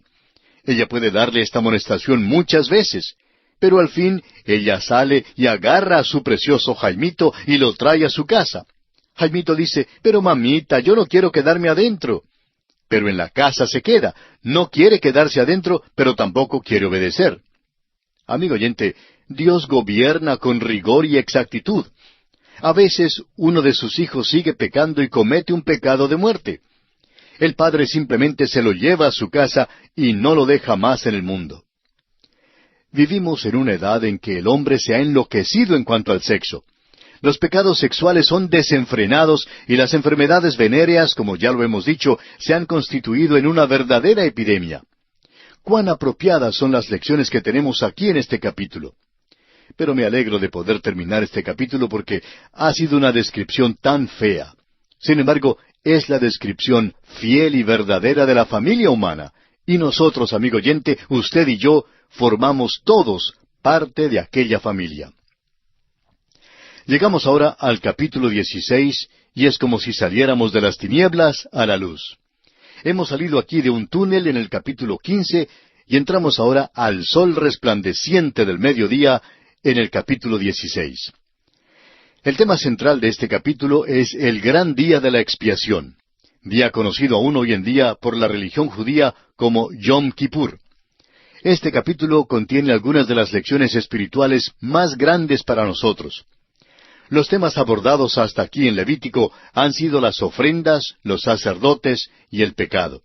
Ella puede darle esta amonestación muchas veces, pero al fin ella sale y agarra a su precioso Jaimito y lo trae a su casa. Jaimito dice, pero mamita, yo no quiero quedarme adentro. Pero en la casa se queda, no quiere quedarse adentro, pero tampoco quiere obedecer. Amigo oyente, Dios gobierna con rigor y exactitud. A veces uno de sus hijos sigue pecando y comete un pecado de muerte. El padre simplemente se lo lleva a su casa y no lo deja más en el mundo. Vivimos en una edad en que el hombre se ha enloquecido en cuanto al sexo. Los pecados sexuales son desenfrenados y las enfermedades venéreas, como ya lo hemos dicho, se han constituido en una verdadera epidemia. ¿Cuán apropiadas son las lecciones que tenemos aquí en este capítulo? pero me alegro de poder terminar este capítulo porque ha sido una descripción tan fea. Sin embargo, es la descripción fiel y verdadera de la familia humana. Y nosotros, amigo oyente, usted y yo, formamos todos parte de aquella familia. Llegamos ahora al capítulo 16, y es como si saliéramos de las tinieblas a la luz. Hemos salido aquí de un túnel en el capítulo 15, y entramos ahora al sol resplandeciente del mediodía en el capítulo 16. El tema central de este capítulo es el gran día de la expiación, día conocido aún hoy en día por la religión judía como Yom Kippur. Este capítulo contiene algunas de las lecciones espirituales más grandes para nosotros. Los temas abordados hasta aquí en Levítico han sido las ofrendas, los sacerdotes y el pecado.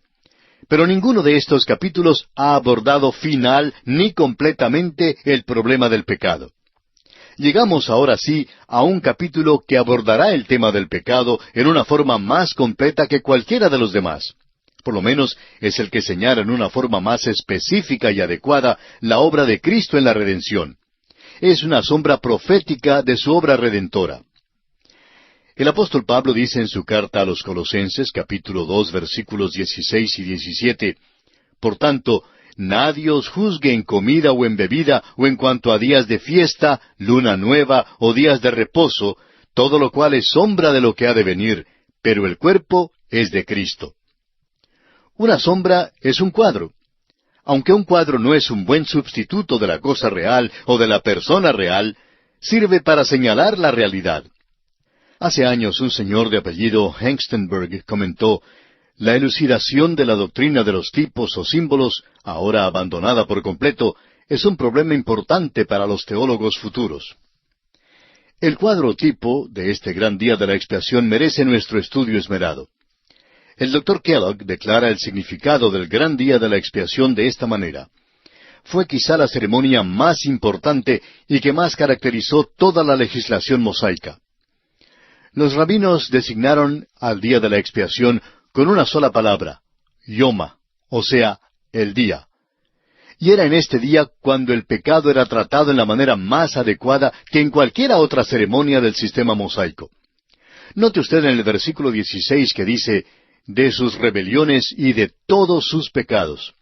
Pero ninguno de estos capítulos ha abordado final ni completamente el problema del pecado. Llegamos ahora sí a un capítulo que abordará el tema del pecado en una forma más completa que cualquiera de los demás. Por lo menos es el que señala en una forma más específica y adecuada la obra de Cristo en la redención. Es una sombra profética de su obra redentora. El apóstol Pablo dice en su carta a los Colosenses, capítulo 2, versículos 16 y 17, «Por tanto, nadie os juzgue en comida o en bebida, o en cuanto a días de fiesta, luna nueva, o días de reposo, todo lo cual es sombra de lo que ha de venir, pero el cuerpo es de Cristo». Una sombra es un cuadro. Aunque un cuadro no es un buen sustituto de la cosa real o de la persona real, sirve para señalar la realidad. Hace años un señor de apellido Hengstenberg comentó: «La elucidación de la doctrina de los tipos o símbolos, ahora abandonada por completo, es un problema importante para los teólogos futuros». El cuadro tipo de este gran día de la expiación merece nuestro estudio esmerado. El Dr. Kellogg declara el significado del gran día de la expiación de esta manera: «Fue quizá la ceremonia más importante y que más caracterizó toda la legislación mosaica». Los rabinos designaron al día de la expiación con una sola palabra, yoma, o sea, el día. Y era en este día cuando el pecado era tratado en la manera más adecuada que en cualquiera otra ceremonia del sistema mosaico. Note usted en el versículo 16 que dice: «de sus rebeliones y de todos sus pecados».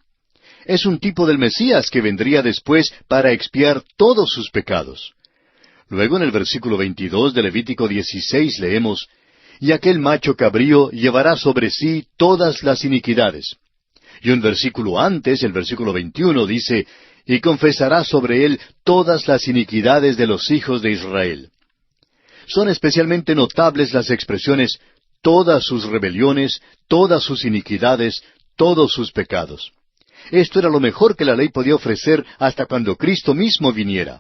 Es un tipo del Mesías que vendría después para expiar todos sus pecados. Luego en el versículo 22 de Levítico 16 leemos: «Y aquel macho cabrío llevará sobre sí todas las iniquidades». Y un versículo antes, el versículo 21, dice: «y confesará sobre él todas las iniquidades de los hijos de Israel». Son especialmente notables las expresiones «todas sus rebeliones, todas sus iniquidades, todos sus pecados». Esto era lo mejor que la ley podía ofrecer hasta cuando Cristo mismo viniera.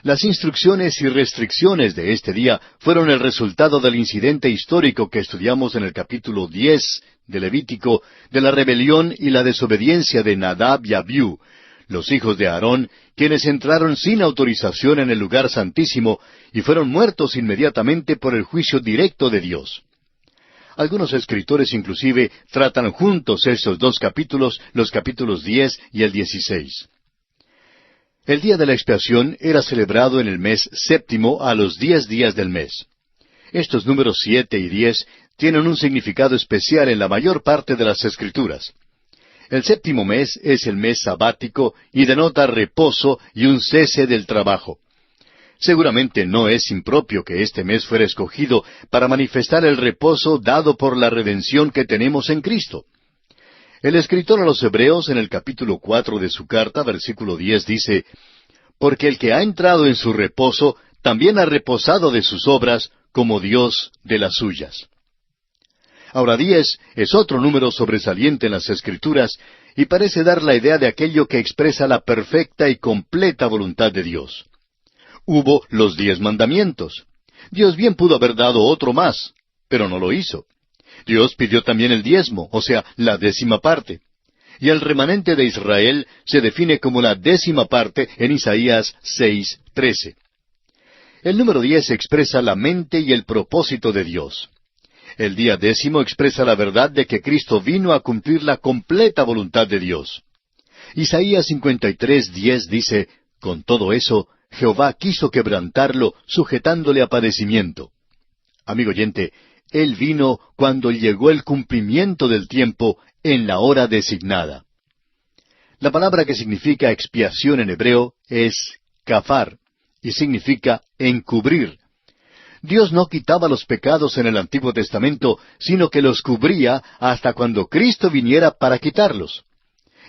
Las instrucciones y restricciones de este día fueron el resultado del incidente histórico que estudiamos en el capítulo 10 de Levítico, de la rebelión y la desobediencia de Nadab y Abiú, los hijos de Aarón, quienes entraron sin autorización en el lugar santísimo y fueron muertos inmediatamente por el juicio directo de Dios. Algunos escritores inclusive tratan juntos estos dos capítulos, los capítulos 10 y el 16. El día de la expiación era celebrado en el mes séptimo a los 10 días del mes. Estos números 7 y 10 tienen un significado especial en la mayor parte de las Escrituras. El séptimo mes es el mes sabático y denota reposo y un cese del trabajo. Seguramente no es impropio que este mes fuera escogido para manifestar el reposo dado por la redención que tenemos en Cristo. El escritor a los Hebreos en el capítulo 4 de su carta, versículo 10, dice: «Porque el que ha entrado en su reposo, también ha reposado de sus obras, como Dios de las suyas». Ahora 10 es otro número sobresaliente en las Escrituras y parece dar la idea de aquello que expresa la perfecta y completa voluntad de Dios. Hubo los 10 mandamientos. Dios bien pudo haber dado otro más, pero no lo hizo. Dios pidió también el diezmo, o sea, la 10ª parte. Y el remanente de Israel se define como la 10ª parte en Isaías 6:13. El número 10 expresa la mente y el propósito de Dios. El día 10 expresa la verdad de que Cristo vino a cumplir la completa voluntad de Dios. Isaías 53:10 dice: «Con todo eso, Jehová quiso quebrantarlo, sujetándole a padecimiento. Amigo oyente, Él vino cuando llegó el cumplimiento del tiempo, en la hora designada. La palabra que significa expiación en hebreo es kafar, y significa encubrir. Dios no quitaba los pecados en el Antiguo Testamento, sino que los cubría hasta cuando Cristo viniera para quitarlos.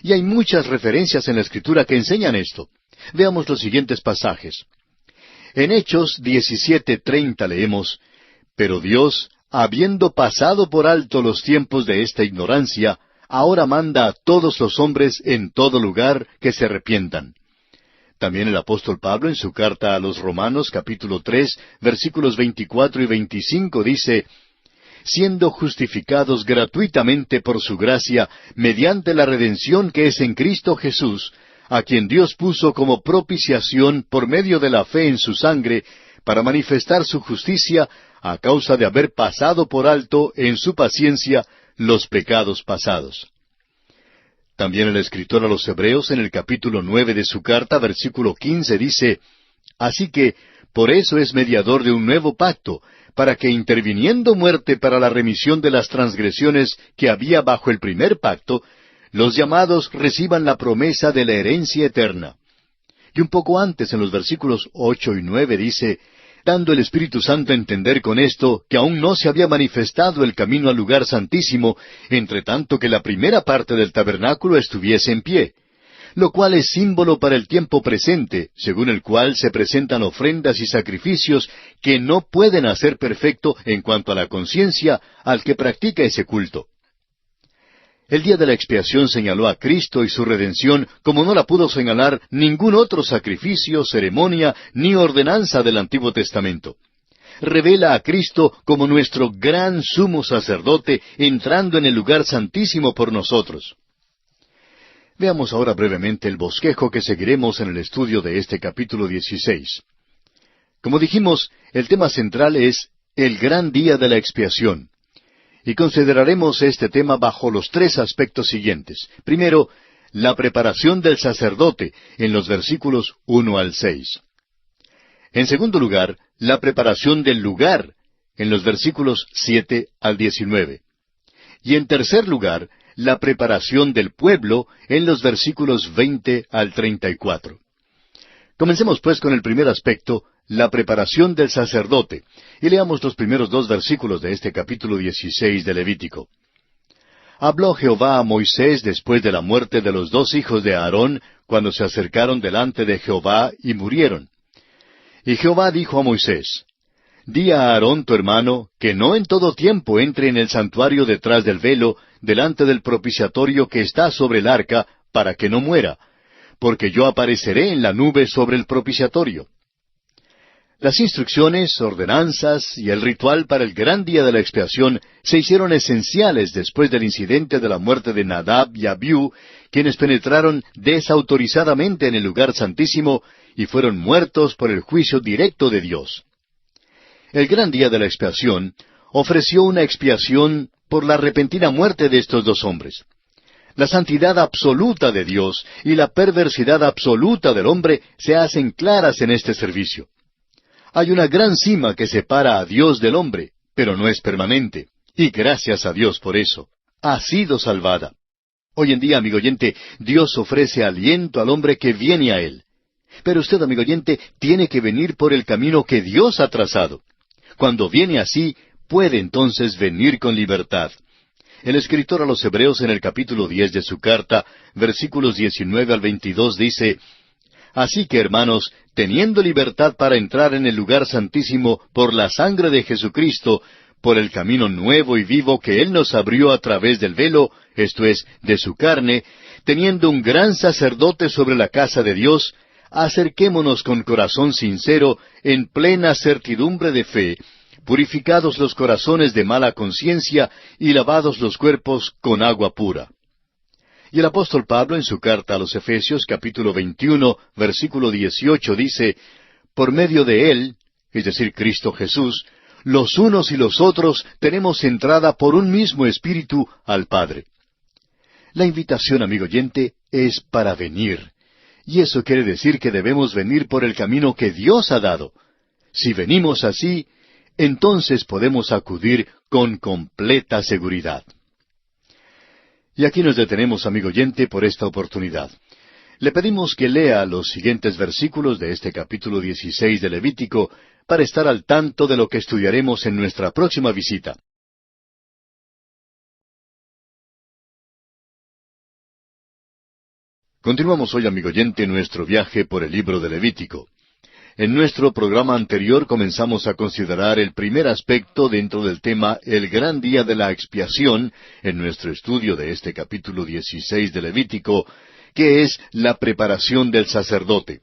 Y hay muchas referencias en la Escritura que enseñan esto. Veamos los siguientes pasajes. En Hechos 17:30 leemos: Pero Dios, habiendo pasado por alto los tiempos de esta ignorancia, ahora manda a todos los hombres en todo lugar que se arrepientan. También el apóstol Pablo en su carta a los Romanos capítulo 3, versículos 24 y 25 dice: Siendo justificados gratuitamente por su gracia, mediante la redención que es en Cristo Jesús, a quien Dios puso como propiciación por medio de la fe en su sangre, para manifestar su justicia, a causa de haber pasado por alto en su paciencia los pecados pasados. También el escritor a los Hebreos en el capítulo 9 de su carta, versículo 15, dice: Así que, por eso es mediador de un nuevo pacto, para que interviniendo muerte para la remisión de las transgresiones que había bajo el primer pacto, los llamados reciban la promesa de la herencia eterna. Y un poco antes, en los versículos 8 y 9, dice: Dando el Espíritu Santo a entender con esto que aún no se había manifestado el camino al lugar santísimo, entre tanto que la primera parte del tabernáculo estuviese en pie, lo cual es símbolo para el tiempo presente, según el cual se presentan ofrendas y sacrificios que no pueden hacer perfecto en cuanto a la conciencia al que practica ese culto. El día de la expiación señaló a Cristo y su redención como no la pudo señalar ningún otro sacrificio, ceremonia, ni ordenanza del Antiguo Testamento. Revela a Cristo como nuestro gran sumo sacerdote entrando en el lugar santísimo por nosotros. Veamos ahora brevemente el bosquejo que seguiremos en el estudio de este capítulo 16. Como dijimos, el tema central es el gran día de la expiación. Y consideraremos este tema bajo los tres aspectos siguientes. Primero, la preparación del sacerdote, en los versículos 1 al 6. En segundo lugar, la preparación del lugar, en los versículos 7 al 19. Y en tercer lugar, la preparación del pueblo, en los versículos 20 al 34. Comencemos pues con el primer aspecto, la preparación del sacerdote, y leamos los primeros dos versículos de este capítulo 16 de Levítico. Habló Jehová a Moisés después de la muerte de los dos hijos de Aarón, cuando se acercaron delante de Jehová y murieron. Y Jehová dijo a Moisés: Di a Aarón tu hermano, que no en todo tiempo entre en el santuario detrás del velo, delante del propiciatorio que está sobre el arca, para que no muera, porque yo apareceré en la nube sobre el propiciatorio. Las instrucciones, ordenanzas y el ritual para el gran día de la expiación se hicieron esenciales después del incidente de la muerte de Nadab y Abiú, quienes penetraron desautorizadamente en el lugar santísimo y fueron muertos por el juicio directo de Dios. El gran día de la expiación ofreció una expiación por la repentina muerte de estos dos hombres. La santidad absoluta de Dios y la perversidad absoluta del hombre se hacen claras en este servicio. Hay una gran cima que separa a Dios del hombre, pero no es permanente. Y gracias a Dios por eso. Ha sido salvada. Hoy en día, amigo oyente, Dios ofrece aliento al hombre que viene a Él. Pero usted, amigo oyente, tiene que venir por el camino que Dios ha trazado. Cuando viene así, puede entonces venir con libertad. El escritor a los Hebreos en el capítulo 10 de su carta, versículos 19 al 22 dice: Así que, hermanos, teniendo libertad para entrar en el lugar santísimo por la sangre de Jesucristo, por el camino nuevo y vivo que Él nos abrió a través del velo, esto es, de su carne, teniendo un gran sacerdote sobre la casa de Dios, acerquémonos con corazón sincero, en plena certidumbre de fe, purificados los corazones de mala conciencia y lavados los cuerpos con agua pura. Y el apóstol Pablo en su carta a los Efesios capítulo 21, versículo 18 dice: Por medio de Él, es decir, Cristo Jesús, los unos y los otros tenemos entrada por un mismo Espíritu al Padre. La invitación, amigo oyente, es para venir. Y eso quiere decir que debemos venir por el camino que Dios ha dado. Si venimos así, entonces podemos acudir con completa seguridad. Y aquí nos detenemos, amigo oyente, por esta oportunidad. Le pedimos que lea los siguientes versículos de este capítulo 16 de Levítico para estar al tanto de lo que estudiaremos en nuestra próxima visita. Continuamos hoy, amigo oyente, nuestro viaje por el libro de Levítico. En nuestro programa anterior comenzamos a considerar el primer aspecto dentro del tema El gran día de la expiación, en nuestro estudio de este capítulo 16 de Levítico, que es la preparación del sacerdote.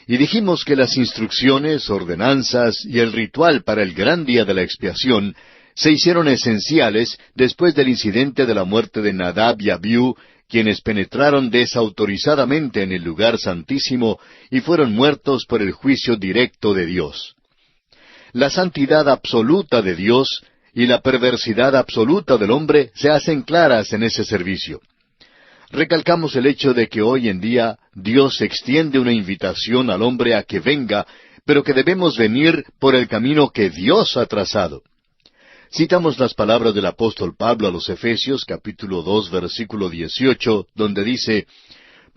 Y dijimos que las instrucciones, ordenanzas y el ritual para el gran día de la expiación se hicieron esenciales después del incidente de la muerte de Nadab y Abiú, quienes penetraron desautorizadamente en el lugar santísimo y fueron muertos por el juicio directo de Dios. La santidad absoluta de Dios y la perversidad absoluta del hombre se hacen claras en ese servicio. Recalcamos el hecho de que hoy en día Dios extiende una invitación al hombre a que venga, pero que debemos venir por el camino que Dios ha trazado. Citamos las palabras del apóstol Pablo a los Efesios, capítulo 2, versículo 18, donde dice,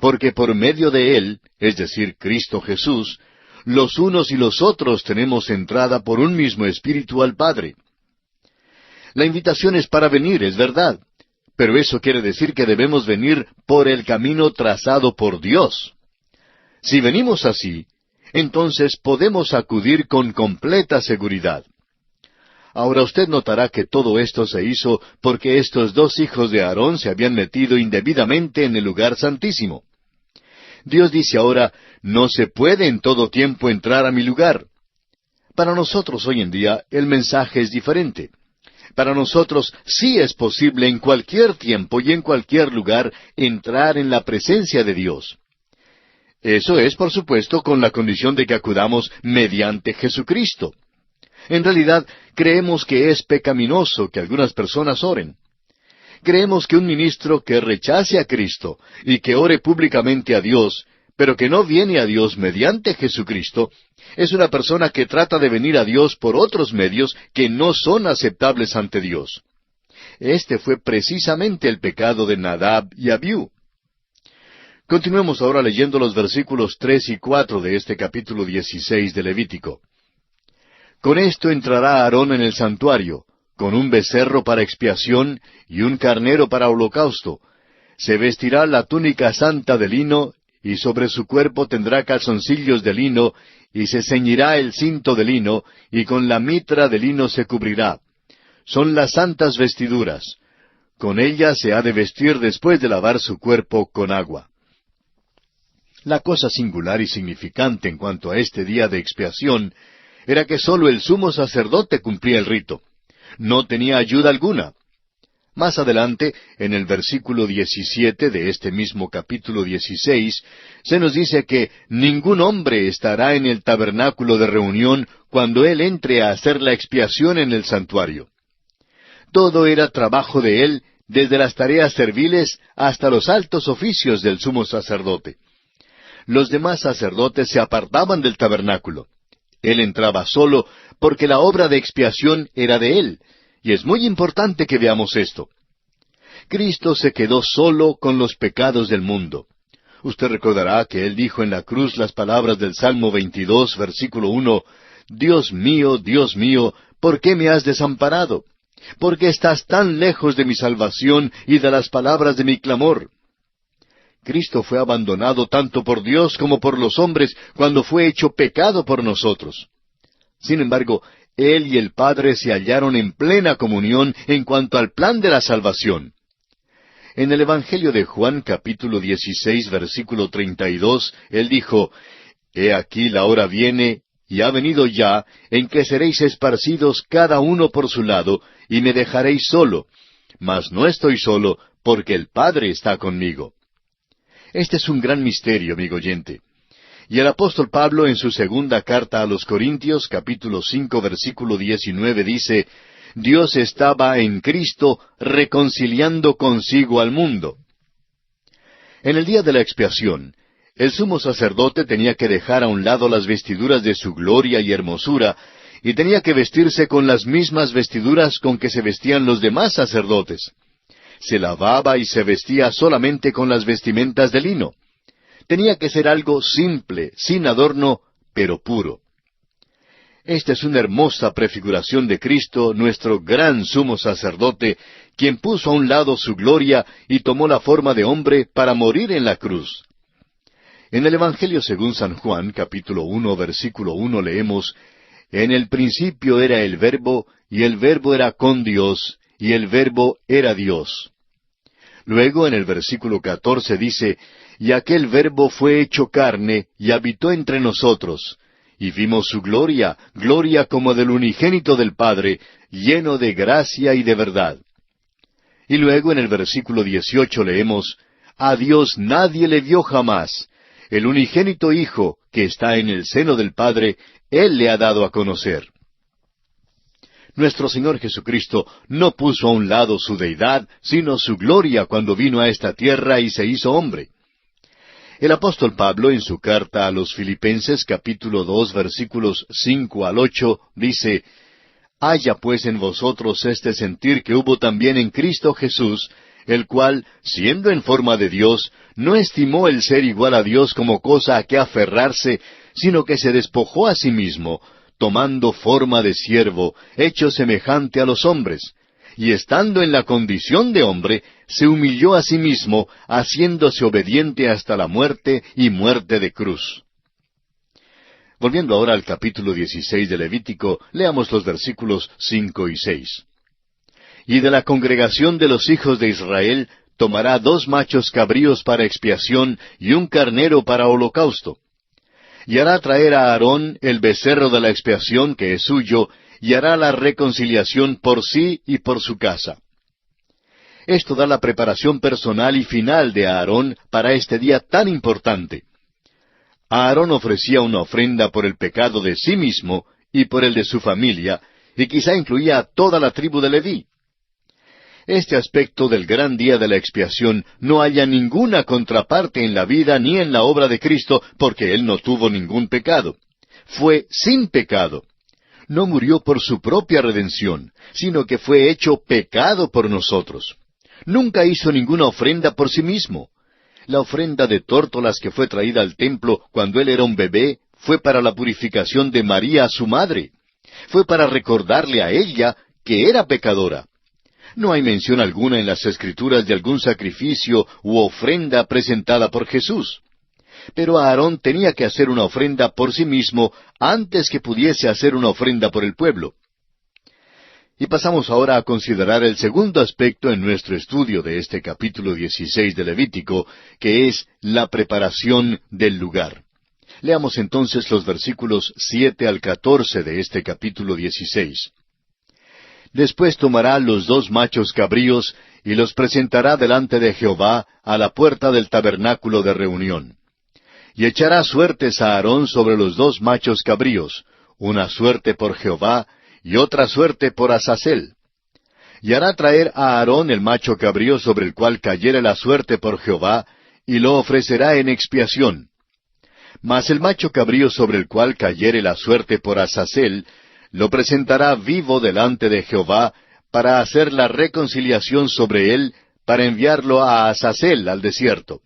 «Porque por medio de Él, es decir, Cristo Jesús, los unos y los otros tenemos entrada por un mismo Espíritu al Padre». La invitación es para venir, es verdad, pero eso quiere decir que debemos venir por el camino trazado por Dios. Si venimos así, entonces podemos acudir con completa seguridad. Ahora usted notará que todo esto se hizo porque estos dos hijos de Aarón se habían metido indebidamente en el lugar santísimo. Dios dice ahora, no se puede en todo tiempo entrar a mi lugar. Para nosotros hoy en día el mensaje es diferente. Para nosotros sí es posible en cualquier tiempo y en cualquier lugar entrar en la presencia de Dios. Eso es, por supuesto, con la condición de que acudamos mediante Jesucristo. En realidad, creemos que es pecaminoso que algunas personas oren. Creemos que un ministro que rechace a Cristo y que ore públicamente a Dios, pero que no viene a Dios mediante Jesucristo, es una persona que trata de venir a Dios por otros medios que no son aceptables ante Dios. Este fue precisamente el pecado de Nadab y Abiú. Continuemos ahora leyendo los versículos 3 y 4 de este capítulo 16 de Levítico. Con esto entrará Aarón en el santuario, con un becerro para expiación y un carnero para holocausto. Se vestirá la túnica santa de lino, y sobre su cuerpo tendrá calzoncillos de lino, y se ceñirá el cinto de lino, y con la mitra de lino se cubrirá. Son las santas vestiduras. Con ellas se ha de vestir después de lavar su cuerpo con agua. La cosa singular y significante en cuanto a este día de expiación era que sólo el sumo sacerdote cumplía el rito. No tenía ayuda alguna. Más adelante, en el versículo 17 de este mismo capítulo 16, se nos dice que ningún hombre estará en el tabernáculo de reunión cuando él entre a hacer la expiación en el santuario. Todo era trabajo de él, desde las tareas serviles hasta los altos oficios del sumo sacerdote. Los demás sacerdotes se apartaban del tabernáculo. Él entraba solo porque la obra de expiación era de él, y es muy importante que veamos esto. Cristo se quedó solo con los pecados del mundo. Usted recordará que Él dijo en la cruz las palabras del Salmo 22, versículo 1, Dios mío, ¿por qué me has desamparado? ¿Por qué estás tan lejos de mi salvación y de las palabras de mi clamor? Cristo fue abandonado tanto por Dios como por los hombres cuando fue hecho pecado por nosotros. Sin embargo, Él y el Padre se hallaron en plena comunión en cuanto al plan de la salvación. En el Evangelio de Juan, capítulo 16, versículo 32, Él dijo, He aquí la hora viene, y ha venido ya, en que seréis esparcidos cada uno por su lado, y me dejaréis solo. Mas no estoy solo, porque el Padre está conmigo. Este es un gran misterio, amigo oyente. Y el apóstol Pablo en su segunda carta a los Corintios, capítulo 5, versículo 19, dice, Dios estaba en Cristo reconciliando consigo al mundo. En el día de la expiación, El sumo sacerdote tenía que dejar a un lado las vestiduras de su gloria y hermosura, y tenía que vestirse con las mismas vestiduras con que se vestían los demás sacerdotes. Se lavaba y se vestía solamente con las vestimentas de lino. Tenía que ser algo simple, sin adorno, pero puro. Esta es una hermosa prefiguración de Cristo, nuestro gran sumo sacerdote, quien puso a un lado su gloria y tomó la forma de hombre para morir en la cruz. En el Evangelio según San Juan, capítulo 1, versículo 1, leemos: «En el principio era el Verbo, y el Verbo era con Dios, y el Verbo era Dios». Luego, en el versículo 14 dice: «Y aquel Verbo fue hecho carne, y habitó entre nosotros, y vimos su gloria, gloria como del unigénito del Padre, lleno de gracia y de verdad». Y luego en el versículo 18 leemos: «A Dios nadie le vio jamás. El unigénito Hijo, que está en el seno del Padre, Él le ha dado a conocer». Nuestro Señor Jesucristo no puso a un lado su deidad, sino su gloria cuando vino a esta tierra y se hizo hombre. El apóstol Pablo, en su carta a los Filipenses, capítulo 2, versículos 5 al 8, dice: «Haya pues en vosotros este sentir que hubo también en Cristo Jesús, el cual, siendo en forma de Dios, no estimó el ser igual a Dios como cosa a que aferrarse, sino que se despojó a sí mismo, tomando forma de siervo, hecho semejante a los hombres, y estando en la condición de hombre, se humilló a sí mismo, haciéndose obediente hasta la muerte y muerte de cruz». Volviendo ahora al capítulo 16 de Levítico, leamos los versículos 5 y 6. «Y de la congregación de los hijos de Israel tomará 2 machos cabríos para expiación y un carnero para holocausto. Y hará traer a Aarón el becerro de la expiación que es suyo, y hará la reconciliación por sí y por su casa». Esto da la preparación personal y final de Aarón para este día tan importante. Aarón ofrecía una ofrenda por el pecado de sí mismo y por el de su familia, y quizá incluía a toda la tribu de Leví. Este aspecto del gran día de la expiación no halla ninguna contraparte en la vida ni en la obra de Cristo, porque Él no tuvo ningún pecado. Fue sin pecado. No murió por su propia redención, sino que fue hecho pecado por nosotros. Nunca hizo ninguna ofrenda por sí mismo. La ofrenda de tórtolas que fue traída al templo cuando Él era un bebé fue para la purificación de María, su madre. Fue para recordarle a ella que era pecadora. No hay mención alguna en las Escrituras de algún sacrificio u ofrenda presentada por Jesús. Pero Aarón tenía que hacer una ofrenda por sí mismo antes que pudiese hacer una ofrenda por el pueblo. Y pasamos ahora a considerar el segundo aspecto en nuestro estudio de este capítulo 16 de Levítico, que es la preparación del lugar. Leamos entonces los versículos 7 al 14 de este capítulo 16. «Después tomará los 2 machos cabríos y los presentará delante de Jehová a la puerta del tabernáculo de reunión. Y echará suertes a Aarón sobre los 2 machos cabríos, una suerte por Jehová y otra suerte por Azazel. Y hará traer a Aarón el macho cabrío sobre el cual cayere la suerte por Jehová, y lo ofrecerá en expiación. Mas el macho cabrío sobre el cual cayere la suerte por Azazel, lo presentará vivo delante de Jehová, para hacer la reconciliación sobre él, para enviarlo a Azazel al desierto.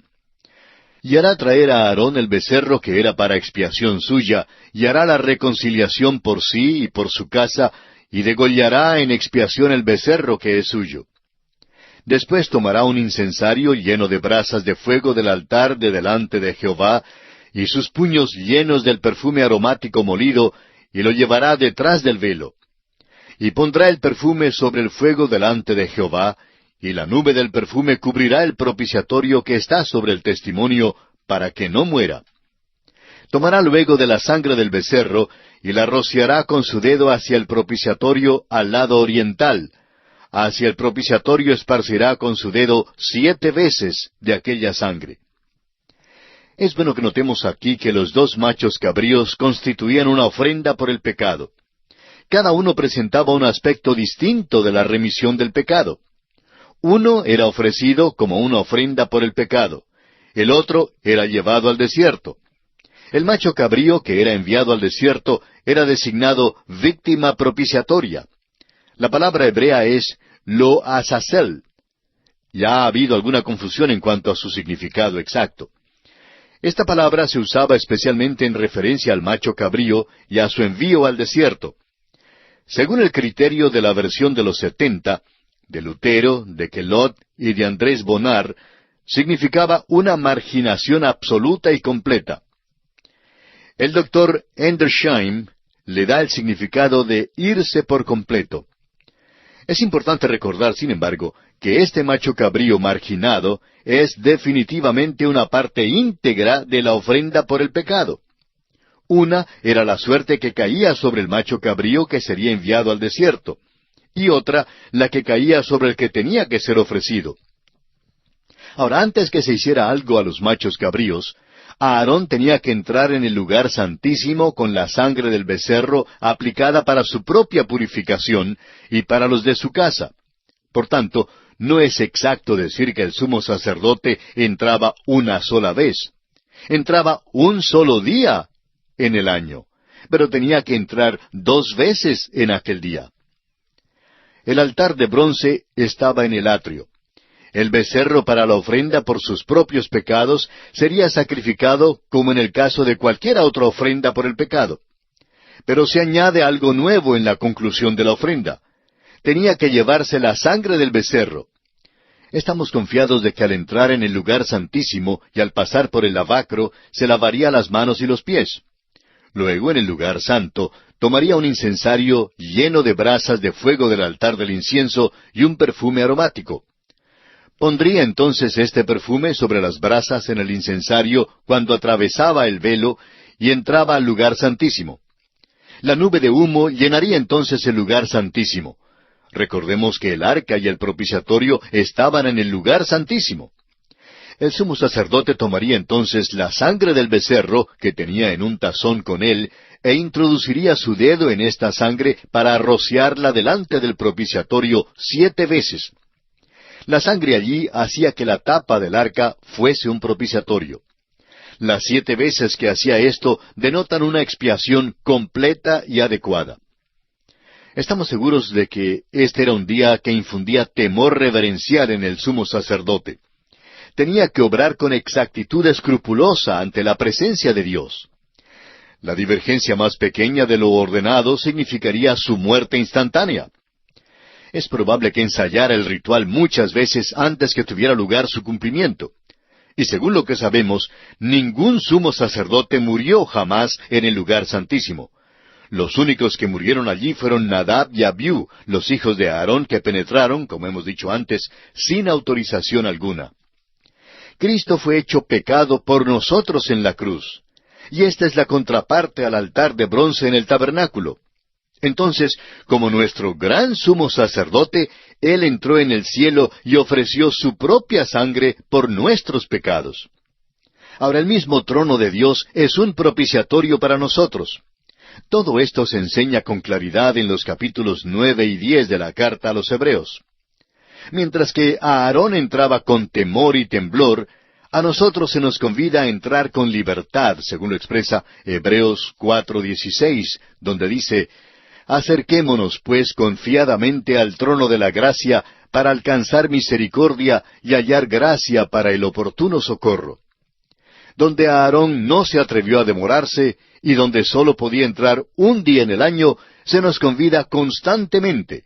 Y hará traer a Aarón el becerro que era para expiación suya, y hará la reconciliación por sí y por su casa, y degollará en expiación el becerro que es suyo. Después tomará un incensario lleno de brasas de fuego del altar de delante de Jehová, y sus puños llenos del perfume aromático molido, y lo llevará detrás del velo. Y pondrá el perfume sobre el fuego delante de Jehová, y la nube del perfume cubrirá el propiciatorio que está sobre el testimonio, para que no muera. Tomará luego de la sangre del becerro, y la rociará con su dedo hacia el propiciatorio al lado oriental. Hacia el propiciatorio esparcirá con su dedo 7 veces de aquella sangre. Es bueno que notemos aquí que los 2 machos cabríos constituían una ofrenda por el pecado. Cada uno presentaba un aspecto distinto de la remisión del pecado. Uno era ofrecido como una ofrenda por el pecado. el otro era llevado al desierto. El macho cabrío que era enviado al desierto era designado víctima propiciatoria. La palabra hebrea es lo azazel. Ya ha habido alguna confusión en cuanto a su significado exacto. Esta palabra se usaba especialmente en referencia al macho cabrío y a su envío al desierto. Según el criterio de la versión de los 70, de Lutero, de Queloz y de Andrés Bonar, significaba una marginación absoluta y completa. El doctor Endersheim le da el significado de irse por completo. Es importante recordar, sin embargo, que este macho cabrío marginado es definitivamente una parte íntegra de la ofrenda por el pecado. Una era la suerte que caía sobre el macho cabrío que sería enviado al desierto, y otra la que caía sobre el que tenía que ser ofrecido. Ahora, antes que se hiciera algo a los machos cabríos, Aarón tenía que entrar en el lugar santísimo con la sangre del becerro aplicada para su propia purificación y para los de su casa. Por tanto, no es exacto decir que el sumo sacerdote entraba una sola vez. Entraba un solo día en el año, pero tenía que entrar 2 veces en aquel día. El altar de bronce estaba en el atrio. El becerro para la ofrenda por sus propios pecados sería sacrificado como en el caso de cualquier otra ofrenda por el pecado. Pero se añade algo nuevo en la conclusión de la ofrenda. Tenía que llevarse la sangre del becerro. Estamos confiados de que al entrar en el lugar santísimo y al pasar por el lavacro, se lavaría las manos y los pies. Luego, en el lugar santo, tomaría un incensario lleno de brasas de fuego del altar del incienso y un perfume aromático. Pondría entonces este perfume sobre las brasas en el incensario cuando atravesaba el velo y entraba al lugar santísimo. La nube de humo llenaría entonces el lugar santísimo. Recordemos que el arca y el propiciatorio estaban en el lugar santísimo. El sumo sacerdote tomaría entonces la sangre del becerro que tenía en un tazón con él e introduciría su dedo en esta sangre para rociarla delante del propiciatorio 7 veces. La sangre allí hacía que la tapa del arca fuese un propiciatorio. Las 7 veces que hacía esto denotan una expiación completa y adecuada. Estamos seguros de que este era un día que infundía temor reverencial en el sumo sacerdote. Tenía que obrar con exactitud escrupulosa ante la presencia de Dios. La divergencia más pequeña de lo ordenado significaría su muerte instantánea. Es probable que ensayara el ritual muchas veces antes que tuviera lugar su cumplimiento. Y según lo que sabemos, ningún sumo sacerdote murió jamás en el lugar santísimo. Los únicos que murieron allí fueron Nadab y Abiú, los hijos de Aarón que penetraron, como hemos dicho antes, sin autorización alguna. Cristo fue hecho pecado por nosotros en la cruz. Y esta es la contraparte al altar de bronce en el tabernáculo. Entonces, como nuestro gran sumo sacerdote, Él entró en el cielo y ofreció su propia sangre por nuestros pecados. Ahora el mismo trono de Dios es un propiciatorio para nosotros. Todo esto se enseña con claridad en los capítulos 9 y 10 de la carta a los Hebreos. Mientras que a Aarón entraba con temor y temblor, a nosotros se nos convida a entrar con libertad, según lo expresa Hebreos 4:16, donde dice: Acerquémonos, pues, confiadamente al trono de la gracia para alcanzar misericordia y hallar gracia para el oportuno socorro. Donde Aarón no se atrevió a demorarse y donde sólo podía entrar un día en el año, se nos convida constantemente.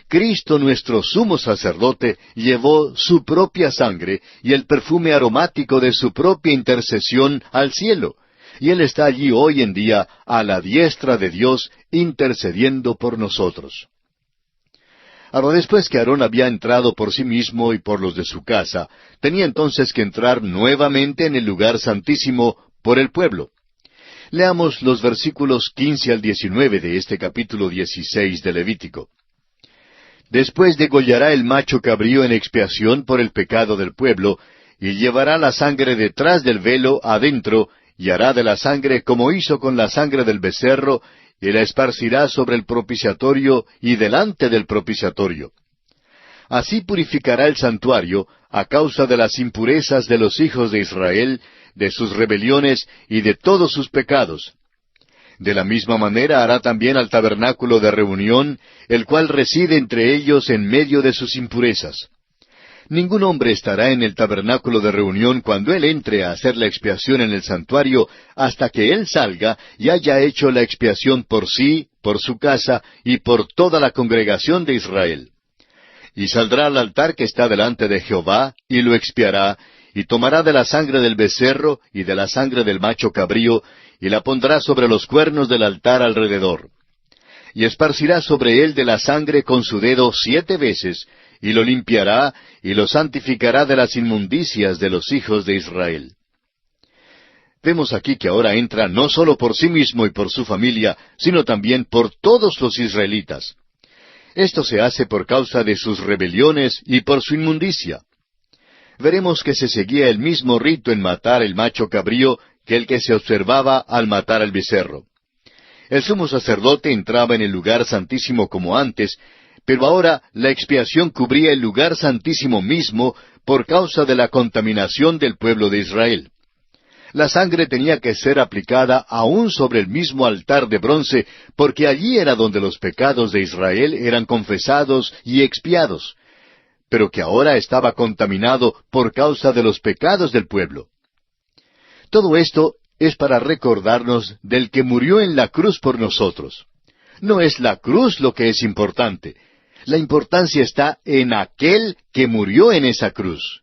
Cristo, nuestro sumo sacerdote, llevó su propia sangre y el perfume aromático de su propia intercesión al cielo, y Él está allí hoy en día a la diestra de Dios intercediendo por nosotros. Ahora, después que Aarón había entrado por sí mismo y por los de su casa, tenía entonces que entrar nuevamente en el lugar santísimo por el pueblo. Leamos los versículos 15 al 19 de este capítulo 16 de Levítico. Después degollará el macho cabrío en expiación por el pecado del pueblo, y llevará la sangre detrás del velo adentro, y hará de la sangre como hizo con la sangre del becerro, y la esparcirá sobre el propiciatorio y delante del propiciatorio. Así purificará el santuario, a causa de las impurezas de los hijos de Israel, de sus rebeliones y de todos sus pecados. De la misma manera hará también al tabernáculo de reunión, el cual reside entre ellos en medio de sus impurezas. Ningún hombre estará en el tabernáculo de reunión cuando él entre a hacer la expiación en el santuario, hasta que él salga y haya hecho la expiación por sí, por su casa y por toda la congregación de Israel. Y saldrá al altar que está delante de Jehová, y lo expiará, y tomará de la sangre del becerro y de la sangre del macho cabrío, y la pondrá sobre los cuernos del altar alrededor. Y esparcirá sobre él de la sangre con su dedo 7 veces, y lo limpiará, y lo santificará de las inmundicias de los hijos de Israel. Vemos aquí que ahora entra no solo por sí mismo y por su familia, sino también por todos los israelitas. Esto se hace por causa de sus rebeliones y por su inmundicia. Veremos que se seguía el mismo rito en matar el macho cabrío que el que se observaba al matar al becerro. El sumo sacerdote entraba en el lugar santísimo como antes, pero ahora la expiación cubría el lugar santísimo mismo por causa de la contaminación del pueblo de Israel. La sangre tenía que ser aplicada aún sobre el mismo altar de bronce, porque allí era donde los pecados de Israel eran confesados y expiados, pero que ahora estaba contaminado por causa de los pecados del pueblo. Todo esto es para recordarnos del que murió en la cruz por nosotros. No es la cruz lo que es importante. La importancia está en aquel que murió en esa cruz.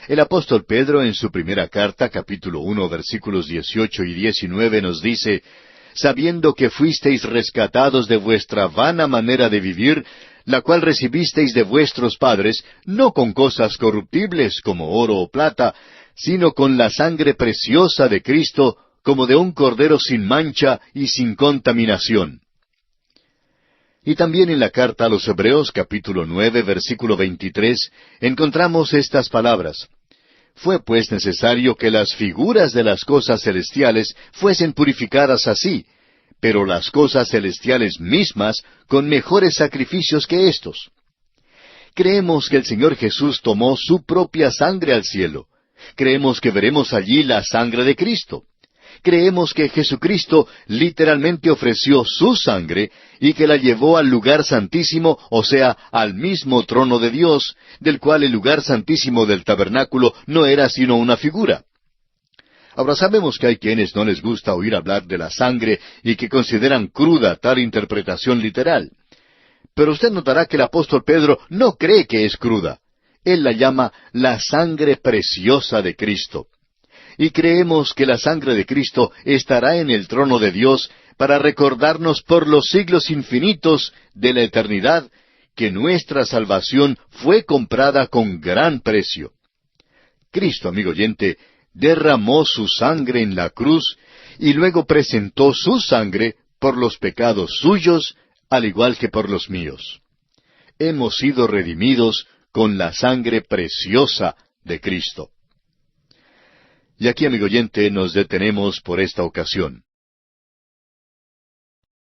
El apóstol Pedro en su primera carta, capítulo 1, versículos 18 y 19, nos dice, «Sabiendo que fuisteis rescatados de vuestra vana manera de vivir, la cual recibisteis de vuestros padres, no con cosas corruptibles como oro o plata, sino con la sangre preciosa de Cristo, como de un cordero sin mancha y sin contaminación». Y también en la carta a los Hebreos, capítulo 9, versículo 23, encontramos estas palabras. «Fue pues necesario que las figuras de las cosas celestiales fuesen purificadas así, pero las cosas celestiales mismas con mejores sacrificios que éstos». Creemos que el Señor Jesús tomó su propia sangre al cielo. Creemos que veremos allí la sangre de Cristo. Creemos que Jesucristo literalmente ofreció su sangre y que la llevó al lugar santísimo, o sea, al mismo trono de Dios, del cual el lugar santísimo del tabernáculo no era sino una figura. Ahora sabemos que hay quienes no les gusta oír hablar de la sangre y que consideran cruda tal interpretación literal. Pero usted notará que el apóstol Pedro no cree que es cruda. Él la llama la sangre preciosa de Cristo. Y creemos que la sangre de Cristo estará en el trono de Dios para recordarnos por los siglos infinitos de la eternidad que nuestra salvación fue comprada con gran precio. Cristo, amigo oyente, derramó su sangre en la cruz y luego presentó su sangre por los pecados suyos, al igual que por los míos. Hemos sido redimidos con la sangre preciosa de Cristo. Y aquí, amigo oyente, nos detenemos por esta ocasión.